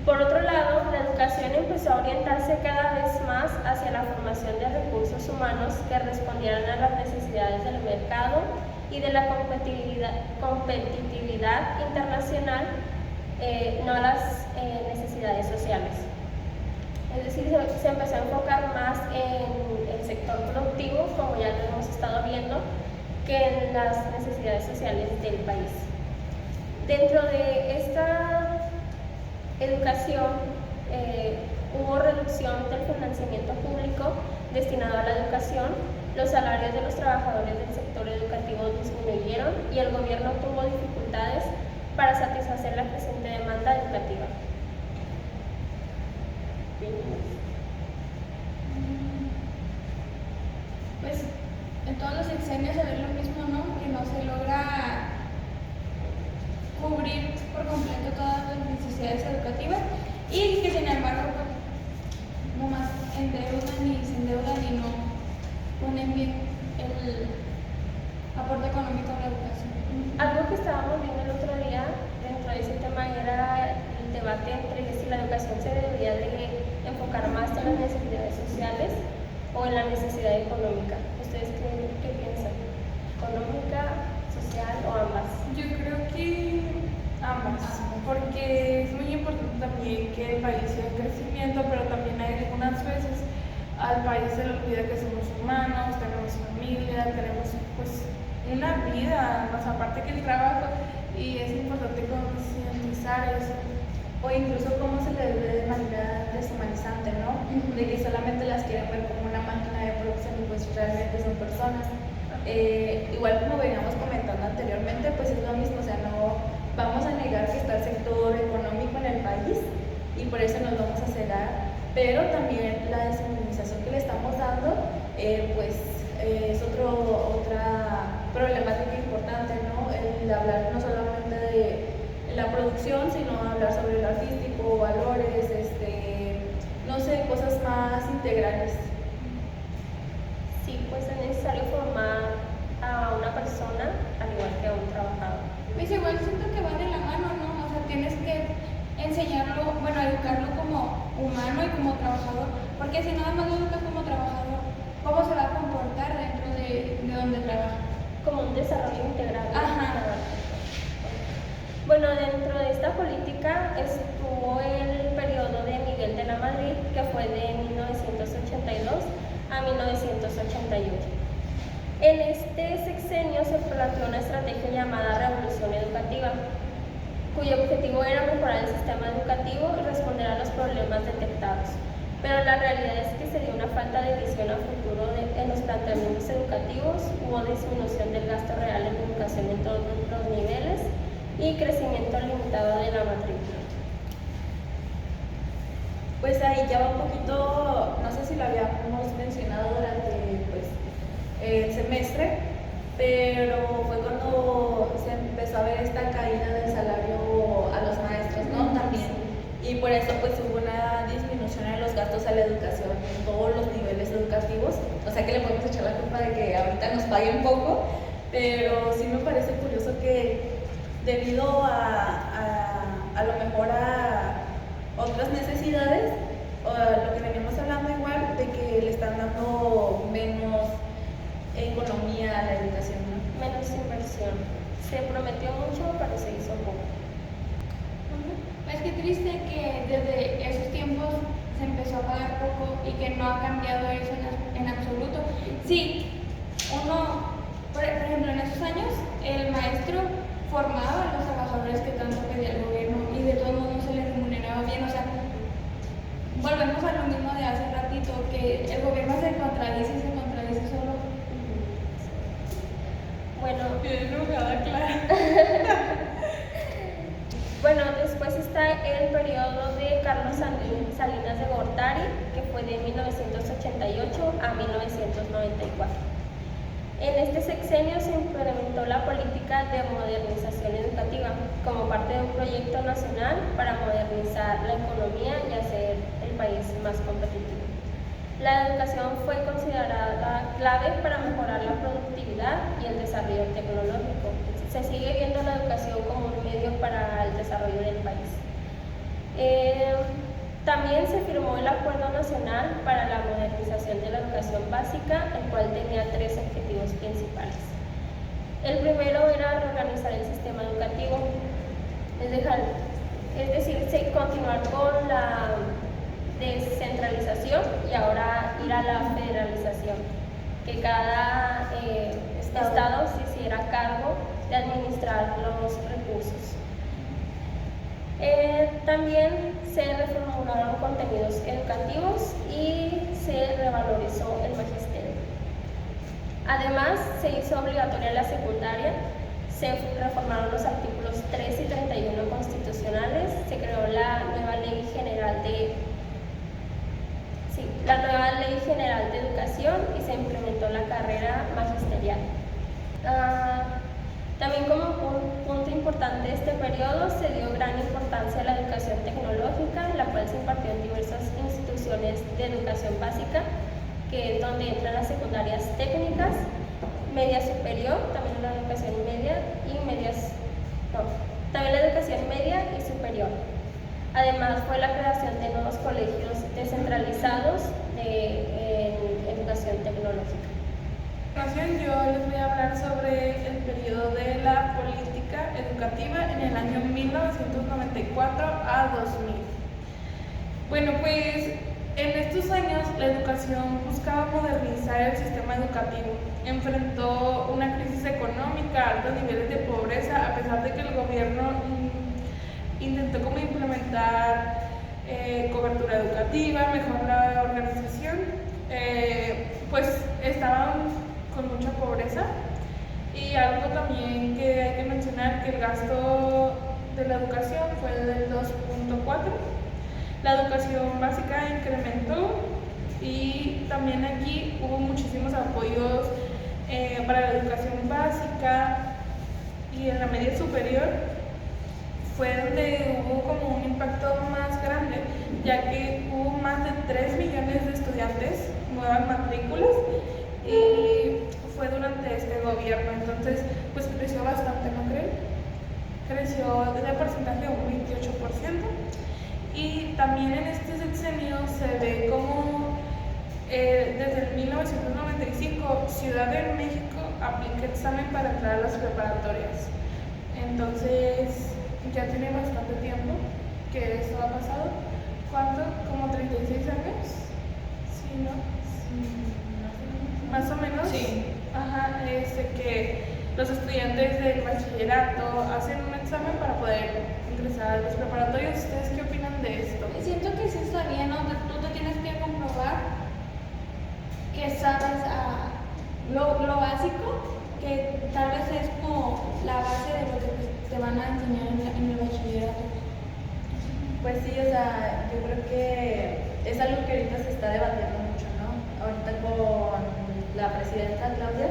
Por otro lado, la educación empezó a orientarse cada vez más hacia la formación de recursos humanos que respondieran a las necesidades del mercado y de la competitividad internacional, no a las necesidades sociales. Es decir, se empezó a enfocar más en el sector productivo, como ya lo hemos estado viendo, que en las necesidades sociales del país. Dentro de Educación, hubo reducción del financiamiento público destinado a la educación, los salarios de los trabajadores del sector educativo disminuyeron y el gobierno tuvo dificultades para satisfacer la creciente demanda educativa. Pues en todos los sexenios se ve lo mismo, ¿no? Que no se logra cubrir por completo todas las necesidades educativas y que sin embargo no más endeudan y se endeudan y no ponen bien el aporte económico a la educación. Algo que estábamos viendo el otro día dentro de ese tema era el debate entre si la educación se debería de enfocar más en las necesidades sociales o en la necesidad económica. ¿Ustedes qué piensan? ¿Económica, social o ambas? Yo creo que ambas, porque es muy importante también que el país siga en crecimiento, pero también hay algunas veces al país se le olvida que somos humanos, tenemos familia, tenemos pues una vida, más aparte que el trabajo, y es importante concientizar eso. O incluso cómo se les ve de manera deshumanizante, ¿no? De que solamente las quieren ver como una máquina de producción y pues realmente son personas. Igual como veníamos comentando anteriormente, pues es lo mismo, o sea, no vamos a negar que está el sector económico en el país y por eso nos vamos a cegar, pero también la deshumanización que le estamos dando, pues es otra problemática importante, ¿no? El hablar no solamente de la producción, sino hablar sobre el artístico, valores, no sé, cosas más integrales. Sí, pues es necesario formar a una persona al igual que a un trabajador. Pues igual siento que va de la mano, ¿no? O sea, tienes que enseñarlo, bueno, educarlo como humano y como trabajador, porque si nada más lo educas como trabajador, ¿cómo se va a comportar dentro de donde trabaja? Como un desarrollo integral. Ajá. Bueno, dentro de esta política estuvo el periodo de Miguel de la Madrid, que fue de 1982 a 1988. En este sexenio se planteó una estrategia llamada Revolución Educativa, cuyo objetivo era mejorar el sistema educativo y responder a los problemas detectados. Pero la realidad es que se dio una falta de visión a futuro en los planteamientos educativos, hubo disminución del gasto real en educación en todos los niveles y crecimiento limitado de la matrícula. Pues ahí ya va un poquito, no sé si lo habíamos mencionado durante pues, el semestre, pero fue cuando se empezó a ver esta caída del salario a los maestros, ¿no? También. Y por eso pues hubo una disminución en los gastos a la educación en todos los niveles educativos. O sea que le podemos echar la culpa de que ahorita nos paguen poco, pero sí me parece curioso que debido a lo mejor a otras necesidades, o a lo que veníamos hablando igual, de que le están dando menos economía a la educación, ¿no? Menos inversión. Se prometió mucho, pero se hizo poco. Pues qué triste que desde esos tiempos se empezó a pagar poco y que no ha cambiado eso en absoluto. Sí, uno, por ejemplo, en esos años, el maestro formaba a los trabajadores que tanto pedía el gobierno y de todos modos no se les remuneraba bien. O sea, volvemos a lo mismo de hace ratito, que el gobierno se contradice solo. Bueno, Bien enojada, Clara. Bueno, después está el periodo de Carlos Salinas de Gortari, que fue de 1988 a 1994. En este sexenio se implementó la política de modernización educativa como parte de un proyecto nacional para modernizar la economía y hacer el país más competitivo. La educación fue considerada clave para mejorar la productividad y el desarrollo tecnológico. Se sigue viendo la educación como un medio para el desarrollo del país. También se firmó el Acuerdo Nacional para la Modernización de la Educación Básica, el cual tenía 3 objetivos principales. El primero era reorganizar el sistema educativo, es decir, continuar con la descentralización y ahora ir a la federalización, que cada estado se hiciera cargo de administrar los recursos. También se reformularon contenidos educativos y se revalorizó el magisterio. Además, se hizo obligatoria la secundaria, se reformaron los artículos 3 y 31 constitucionales, se creó la nueva Ley General de Educación y se implementó la carrera magisterial. También como un punto importante de este periodo se dio gran importancia a la educación tecnológica, la cual se impartió en diversas instituciones de educación básica, que es donde entran las secundarias técnicas, media superior, también la educación media también la educación media y superior. Además fue la creación de nuevos colegios descentralizados en educación tecnológica. A continuación yo les voy a hablar sobre el periodo de la política educativa en el año 1994 a 2000. Bueno, pues en estos años la educación buscaba modernizar el sistema educativo. Enfrentó una crisis económica, altos niveles de pobreza, a pesar de que el gobierno intentó como implementar cobertura educativa, mejorar la organización, pues estaban con mucha pobreza. Y algo también que hay que mencionar, que el gasto de la educación fue del 2.4. La educación básica incrementó y también aquí hubo muchísimos apoyos para la educación básica, y en la media superior fue donde hubo como un impacto más grande, ya que hubo más de 3 millones de estudiantes, nuevas matrículas, y fue durante este gobierno. Entonces pues creció bastante, ¿no creen? Creció de porcentaje un 28%. Y también en este sexenio se ve como desde el 1995 Ciudad de México aplica examen para entrar a las preparatorias. Entonces ya tiene bastante tiempo que eso ha pasado. ¿Cuánto? ¿Como 36 años? ¿Sí, no? Sí, más o menos. Sí. Ajá, que los estudiantes del bachillerato hacen un examen para poder ingresar a los preparatorios. ¿Ustedes qué opinan de esto? Siento que sí está bien, ¿no? Tú te tienes que comprobar que sabes lo básico, que tal vez es como la base de lo que te van a enseñar en el bachillerato. Pues sí, o sea, yo creo que es algo que ahorita se está debatiendo mucho, ¿no? Ahorita con la presidenta Claudia,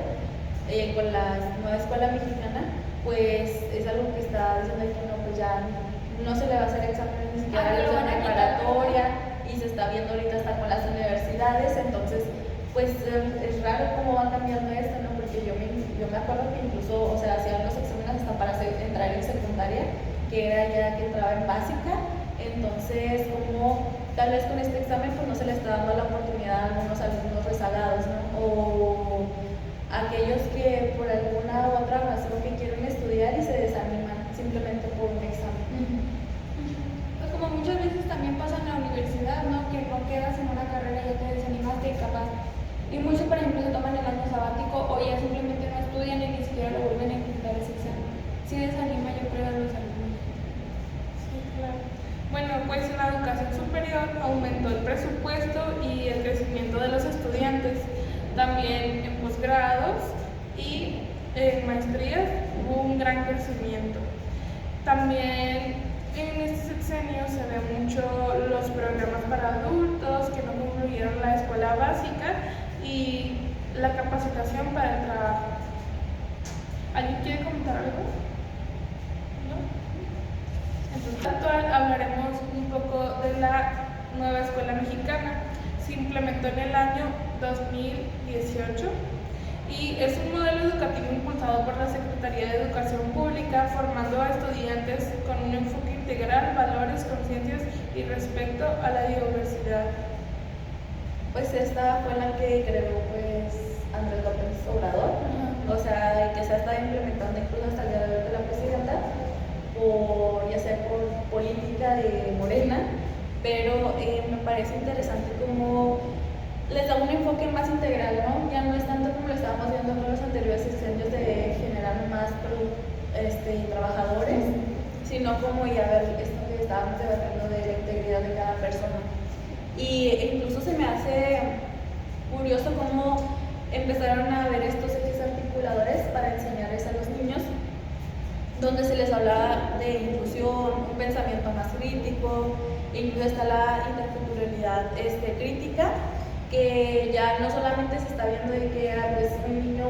con la nueva escuela mexicana, pues es algo que está diciendo que no, pues ya no se le va a hacer exámenes ni siquiera a los de preparatoria, y se está viendo ahorita hasta con las universidades. Entonces pues es raro cómo va cambiando esto, ¿no? Porque yo me acuerdo que incluso, o sea, hacían los exámenes hasta para entrar en secundaria, que era ya que entraba en básica. Entonces, como tal vez con este examen pues no se le está dando la oportunidad a algunos alumnos rezagados, ¿no? O aquellos que por alguna u otra razón que quieren estudiar y se desaniman simplemente por un examen. Pues como muchas veces también pasa en la universidad, ¿no? Que no quedas en una carrera y ya te desanimaste, capaz. Y muchos, por ejemplo, se toman el año sabático o ya simplemente no estudian y ni siquiera lo vuelven a intentar ese examen. Sí desanima, yo creo, a los alumnos. Sí, claro. Bueno, pues en la educación superior aumentó el presupuesto y el crecimiento de los estudiantes. También en posgrados y en maestrías hubo un gran crecimiento. También en este sexenio se ve mucho los programas para adultos que no concluyeron la escuela básica y la capacitación para el trabajo. ¿Alguien quiere comentar algo? ¿No? Entonces, actual hablaremos un poco de la nueva escuela mexicana. Se implementó en el año 2018 y es un modelo educativo impulsado por la Secretaría de Educación Pública, formando a estudiantes con un enfoque integral, valores, conciencias y respeto a la diversidad. Pues esta fue la que creó pues Andrés López Obrador, o sea, que se ha estado implementando incluso hasta el día de hoy de la presidenta, ya sea por política de Morena, pero me parece interesante cómo les da un enfoque más integral, ¿no? Ya no es tanto como lo estábamos viendo con los anteriores sexenios de generar más trabajadores, sino como ya ver esto que estábamos debatiendo de la integridad personalidad de cada persona. Y incluso se me hace curioso cómo empezaron a ver estos ejes articuladores para enseñarles a los niños, donde se les hablaba de inclusión, un pensamiento más crítico, incluso está la interculturalidad crítica, que ya no solamente se está viendo de que es un niño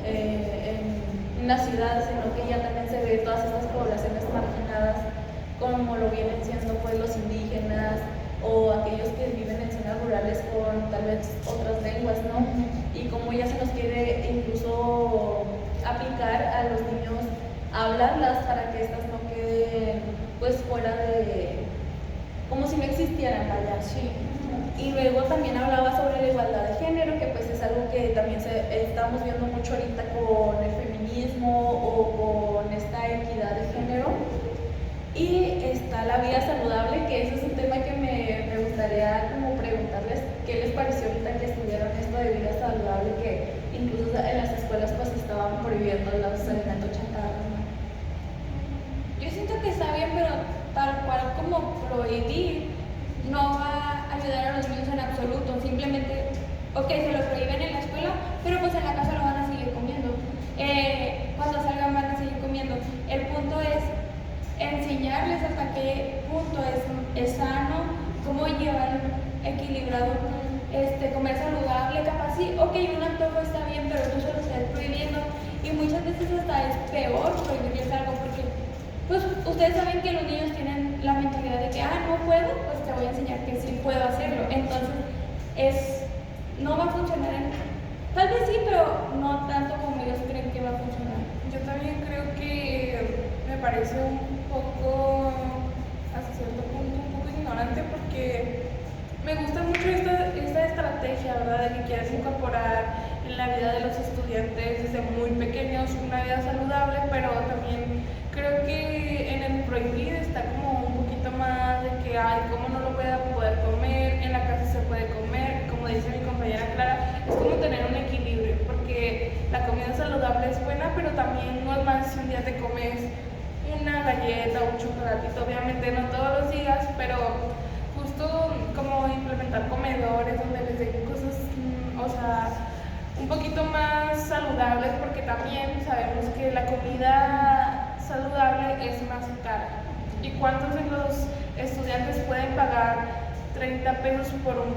en una ciudad, sino que ya también se ve todas estas poblaciones marginadas, como lo vienen siendo pues los indígenas o aquellos que viven en zonas rurales con tal vez otras lenguas, ¿no? Y cómo ya se nos quiere incluso aplicar a los niños hablarlas para que estas no queden pues fuera de, como si no existieran, vaya. Sí. Y luego también hablaba sobre la igualdad de género, que pues es algo que también estamos viendo mucho ahorita con el feminismo o con esta equidad de género. Y está la vida saludable, que ese es un tema que me gustaría como preguntarles qué les pareció ahorita que estudiaron esto de vida saludable, que incluso en las escuelas pues estaban prohibiendo los alimentos chatarra, ¿no? Yo siento que está bien, pero tal cual como prohibir no va a ayudar a los niños en absoluto. Simplemente, ok, se lo prohíben en la escuela, pero pues en la casa lo van a seguir comiendo. Cuando salgan van a seguir comiendo. El punto es enseñarles hasta qué punto es sano, cómo llevar equilibrado, comer saludable, capaz sí, ok, un antojo está bien, pero tú se lo estás prohibiendo, y muchas veces hasta es peor prohibirles algo, porque pues ustedes saben que los niños tienen la mentalidad de que, no puedo, pues te voy a enseñar que sí puedo hacerlo. Entonces, no va a funcionar. Tal vez sí, pero no tanto como ellos creen que va a funcionar. Yo también creo que me parece un poco, hasta cierto punto, un poco ignorante, porque me gusta mucho esta estrategia, ¿verdad?, de que quieres incorporar en la vida de los estudiantes desde muy pequeños una vida saludable, pero también creo que en el prohibir está como un poquito más de que, ¿cómo no lo voy a poder comer? En la casa se puede comer, como dice mi compañera Clara, es como tener un equilibrio, porque la comida saludable es buena, pero también no es más si un día te comes una galleta o un chocolatito, obviamente no todos los días, pero justo como implementar comedores donde les den cosas, o sea, un poquito más saludables, porque también sabemos que la comida saludable es más cara. ¿Y cuántos de los estudiantes pueden pagar 30 pesos por un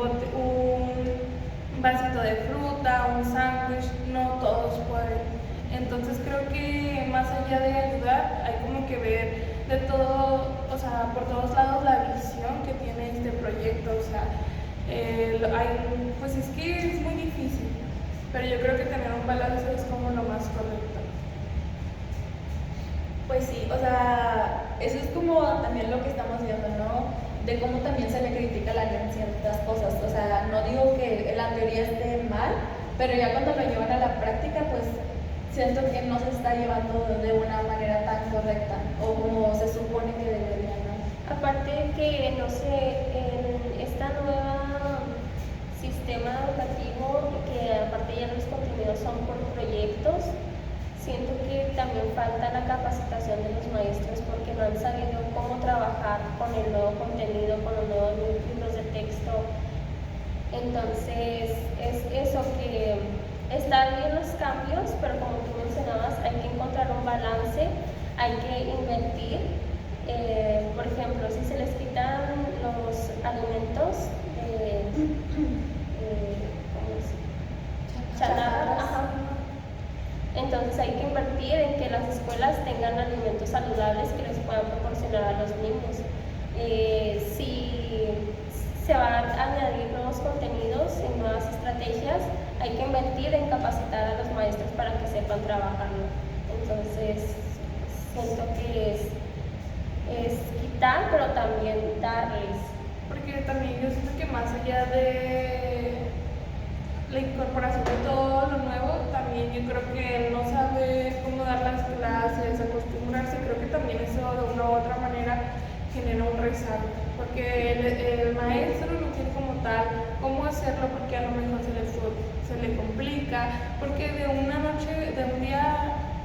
vasito de fruta, un sándwich? No todos pueden. Entonces creo que más allá de ayudar, hay como que ver de todo, o sea, por todos lados la visión que tiene este proyecto. O sea, pues es que es muy difícil, pero yo creo que tener un balance es como lo más correcto. Pues sí, o sea, eso es como también lo que estamos viendo, ¿no? De cómo también se le critica a la niña ciertas cosas. O sea, no digo que la teoría esté mal, pero ya cuando lo llevan a la práctica, pues siento que no se está llevando de una manera tan correcta o como se supone que debería, ¿no? Aparte que, no sé, en esta nueva sistema educativo, que aparte ya los contenidos son por proyectos, siento que también falta la capacitación de los maestros porque no han sabido cómo trabajar con el nuevo contenido, con los nuevos libros de texto. Entonces, es eso, que están bien los cambios, pero como tú mencionabas, hay que encontrar un balance, hay que invertir. Por ejemplo, si se les quitan los alimentos chatarra, entonces hay que invertir en que las escuelas tengan alimentos saludables que les puedan proporcionar a los niños. Si se van a añadir nuevos contenidos y nuevas estrategias, hay que invertir en capacitar a los maestros para que sepan trabajarlo. Entonces, siento que es quitar, pero también darles. Porque también yo siento que más allá de la incorporación de todo lo nuevo, también yo creo que el no saber cómo dar las clases, acostumbrarse, creo que también eso de una u otra manera genera un rezago, porque el maestro no tiene como tal cómo hacerlo, porque a lo mejor se le complica, porque de un día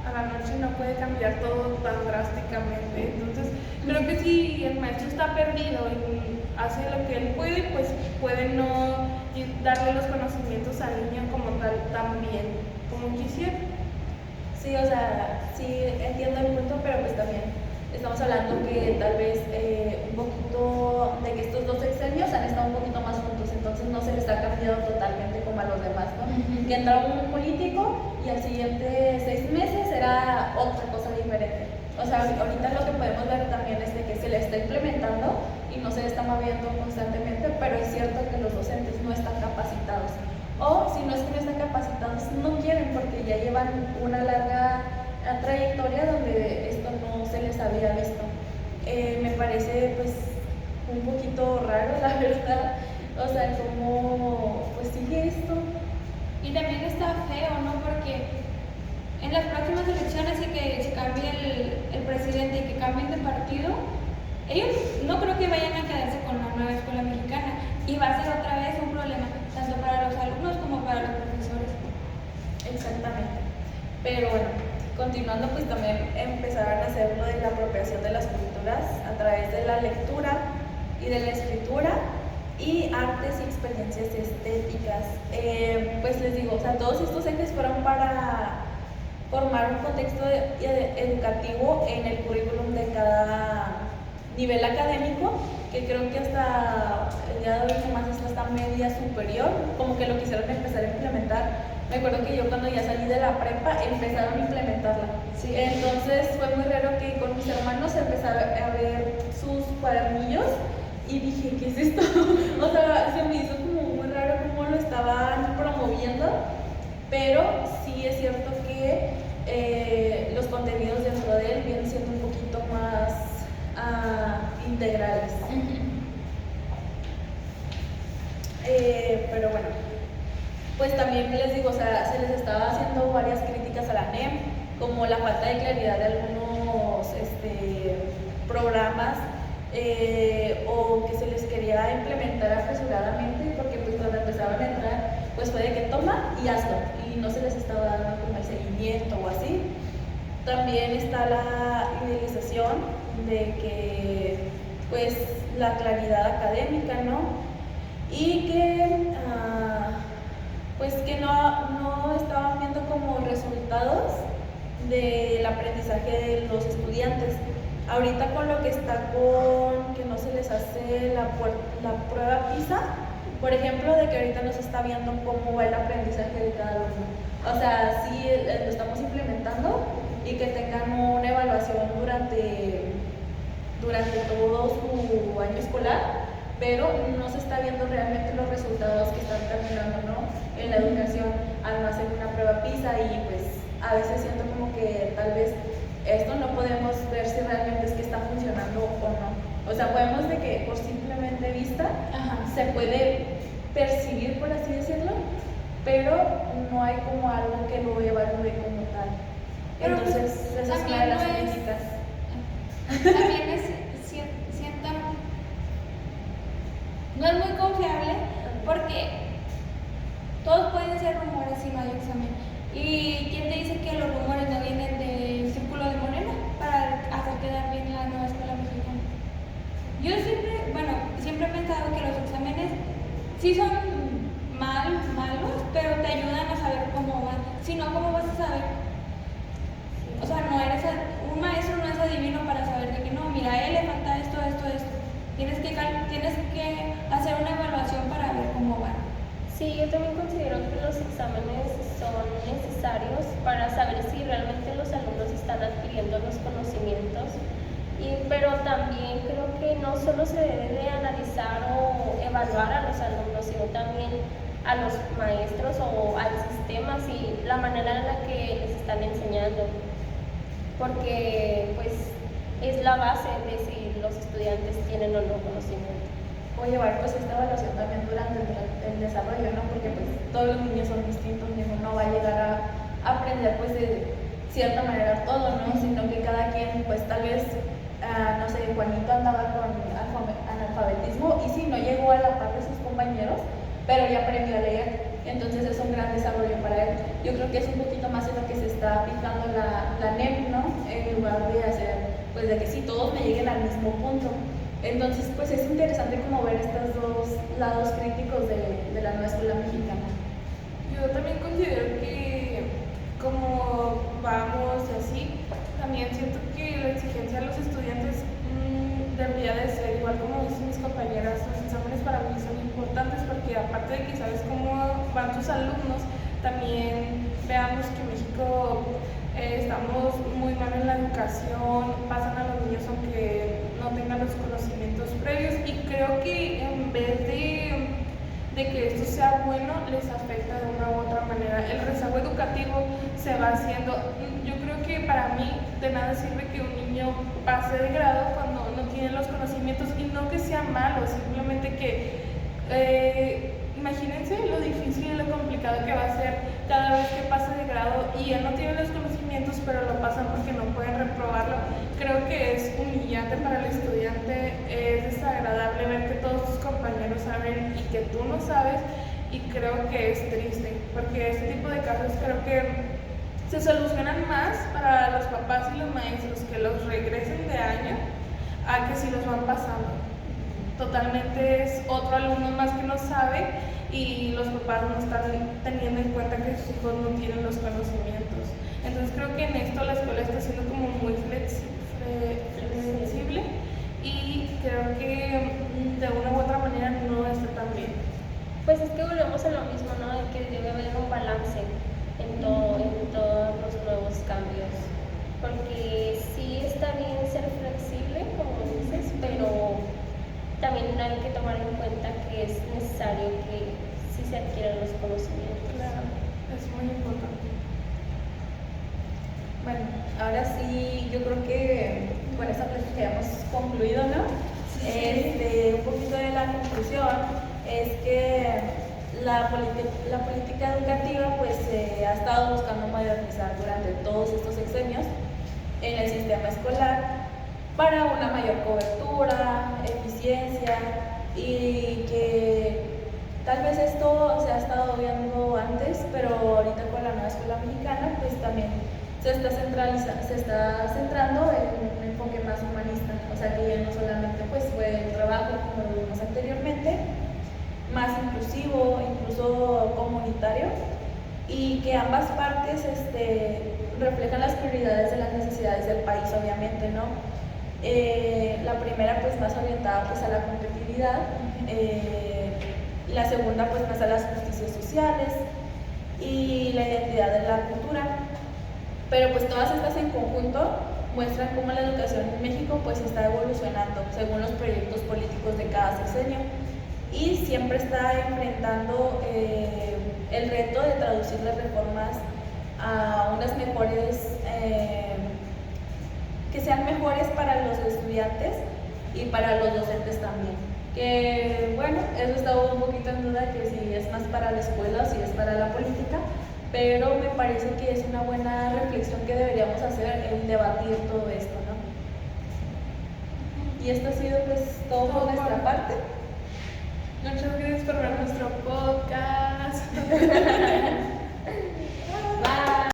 a la noche no puede cambiar todo tan drásticamente. Entonces creo que si el maestro está perdido hace lo que él puede, pues puede no darle los conocimientos al niño como tal tan bien como quisiera. Sí, o sea, sí entiendo el punto, pero pues también estamos hablando que tal vez un poquito de que estos dos sexenios han estado un poquito más juntos, entonces no se les ha cambiado totalmente como a los demás, ¿no? Que entra un político y al siguiente 6 meses era otra cosa diferente. O sea, ahorita lo que podemos ver también es de que se le está implementando y no se le está moviendo constantemente, pero es cierto que los docentes no están capacitados. O si no es que no están capacitados, no quieren porque ya llevan una larga trayectoria donde esto no se les había visto. Me parece pues un poquito raro, la verdad, o sea, cómo pues sigue esto. Y también está feo, ¿no? Porque en las próximas elecciones y que se cambie el presidente y que cambien de partido, ellos no creo que vayan a quedarse con la nueva escuela mexicana y va a ser otra vez un problema, tanto para los alumnos como para los profesores. Exactamente. Pero bueno, continuando, pues también empezaron a hacer lo de la apropiación de las culturas a través de la lectura y de la escritura y artes y experiencias estéticas. Pues les digo, o sea, todos estos ejes fueron para formar un contexto educativo en el currículum de cada nivel académico, que creo que hasta el día de hoy nomás está hasta media superior, como que lo quisieron empezar a implementar. Me acuerdo que yo cuando ya salí de la prepa empezaron a implementarla. Sí. Entonces fue muy raro que con mis hermanos empezara a ver sus cuadernillos y dije, ¿qué es esto? O sea, se me hizo como muy raro cómo lo estaban promoviendo, pero sí es cierto que los contenidos dentro de él vienen siendo un poquito más integrales. Pero bueno, pues también les digo, o sea, se les estaba haciendo varias críticas a la NEM, como la falta de claridad de algunos programas, o que se les quería implementar apresuradamente, porque pues cuando empezaban a entrar, pues fue de que toma y hazlo, y no se les estaba dando como el seguimiento o así. También está la idealización de que pues la claridad académica, ¿no? Y que pues que no estaban viendo como resultados del aprendizaje de los estudiantes. Ahorita con lo que está con que no se les hace la prueba PISA, por ejemplo, de que ahorita no se está viendo cómo va el aprendizaje de cada alumno. O sea, sí lo estamos implementando y que tengan una evaluación durante todo su año escolar, pero no se está viendo realmente los resultados que están terminando, ¿no? En la educación al no hacer una prueba PISA, y pues a veces siento como que tal vez esto no podemos ver si realmente es que está funcionando o no. O sea, podemos de que por simplemente vista se puede percibir, por así decirlo, pero no hay como algo que lo evalúe como tal. Pero entonces, pues, esa es una de las críticas. También siento, no es muy confiable porque todos pueden ser rumores si no hay examen. ¿Y quién te dice que los rumores no vienen del círculo de Morena para hacer quedar bien la nueva escuela mexicana? Yo siempre he pensado que los exámenes sí son malos, pero te ayudan a saber cómo van. Si no, ¿cómo vas a saber? O sea, un maestro no es adivino para saber de que no, mira, a él le falta esto. Tienes que hacer una evaluación para ver cómo van. Sí, yo también considero que los exámenes son necesarios para saber si realmente los alumnos están adquiriendo los conocimientos, pero también creo que no solo se debe de analizar o evaluar a los alumnos, sino también a los maestros o al sistema, y la manera en la que les están enseñando, porque pues es la base de si los estudiantes tienen o no conocimiento. O llevar pues esta evaluación también durante el desarrollo, ¿no? Porque pues todos los niños son distintos, ninguno va a llegar a aprender pues de cierta manera todo, ¿no? Sino que cada quien pues tal vez, no sé, Juanito andaba con analfabetismo y sí, no llegó a la par de sus compañeros, pero ya aprendió a leer, entonces es un gran desarrollo para él. Yo creo que es un poquito más en lo que se está fijando la NEP, ¿no? En lugar de hacer, pues de que sí, todos me lleguen al mismo punto. Entonces, pues es interesante como ver estos dos lados críticos de la nueva escuela mexicana. Yo también considero que como vamos y así, también siento que la exigencia a los estudiantes debería de ser, igual como dicen mis compañeras, los exámenes para mí son importantes porque aparte de que sabes cómo van tus alumnos, también veamos que en México estamos muy mal en la educación, pasan a los niños aunque no tengan los conocimientos previos y creo que en vez de que esto sea bueno, les afecta de una u otra manera. El rezago educativo se va haciendo. Yo creo que para mí de nada sirve que un niño pase de grado cuando no tiene los conocimientos y no que sea malo, simplemente que imagínense lo difícil y lo complicado que va a ser cada vez que pase de grado y él no tiene los conocimientos pero lo pasan porque no pueden reprobarlo. Creo que es humillante para el estudiante, es desagradable ver que todos tus compañeros saben y que tú no sabes y creo que es triste porque este tipo de casos creo que se solucionan más para los papás y los maestros que los regresen de año a que si los van pasando. Totalmente es otro alumno más que no sabe y los papás no están teniendo en cuenta que sus hijos no tienen los conocimientos. Entonces creo que en esto la escuela está siendo como muy flexible y creo que de una u otra manera no está tan bien. Pues es que volvemos a lo mismo, ¿no? De que debe haber un balance en todos los nuevos cambios. Porque sí está bien ser flexible, como dices, pero también hay que tomar en cuenta que es necesario que sí se adquieran los conocimientos. Claro, es muy importante. Bueno, ahora sí, yo creo que con esta plática ya hemos concluido, ¿no? Un poquito de la conclusión es que la política educativa pues ha estado buscando modernizar durante todos estos sexenios en el sistema escolar para una mayor cobertura, eficiencia y que tal vez esto se ha estado viendo antes, pero ahorita con la nueva escuela mexicana pues también se está centrando en un enfoque más humanista, o sea que ya no solamente pues fue el trabajo como lo vimos anteriormente, más inclusivo, incluso comunitario, y que ambas partes reflejan las prioridades de las necesidades del país, obviamente, ¿no? La primera pues más orientada pues a la competitividad, la segunda pues más a las justicias sociales y la identidad de la cultura. Pero pues todas estas en conjunto muestran cómo la educación en México pues está evolucionando según los proyectos políticos de cada sexenio y siempre está enfrentando el reto de traducir las reformas a unas mejores, que sean mejores para los estudiantes y para los docentes también. Que bueno, eso estaba un poquito en duda que si es más para la escuela o si es para la política, pero me parece que es una buena reflexión que deberíamos hacer en debatir todo esto, ¿no? Y esto ha sido pues todo por nuestra parte. Muchas gracias por ver nuestro podcast. Bye.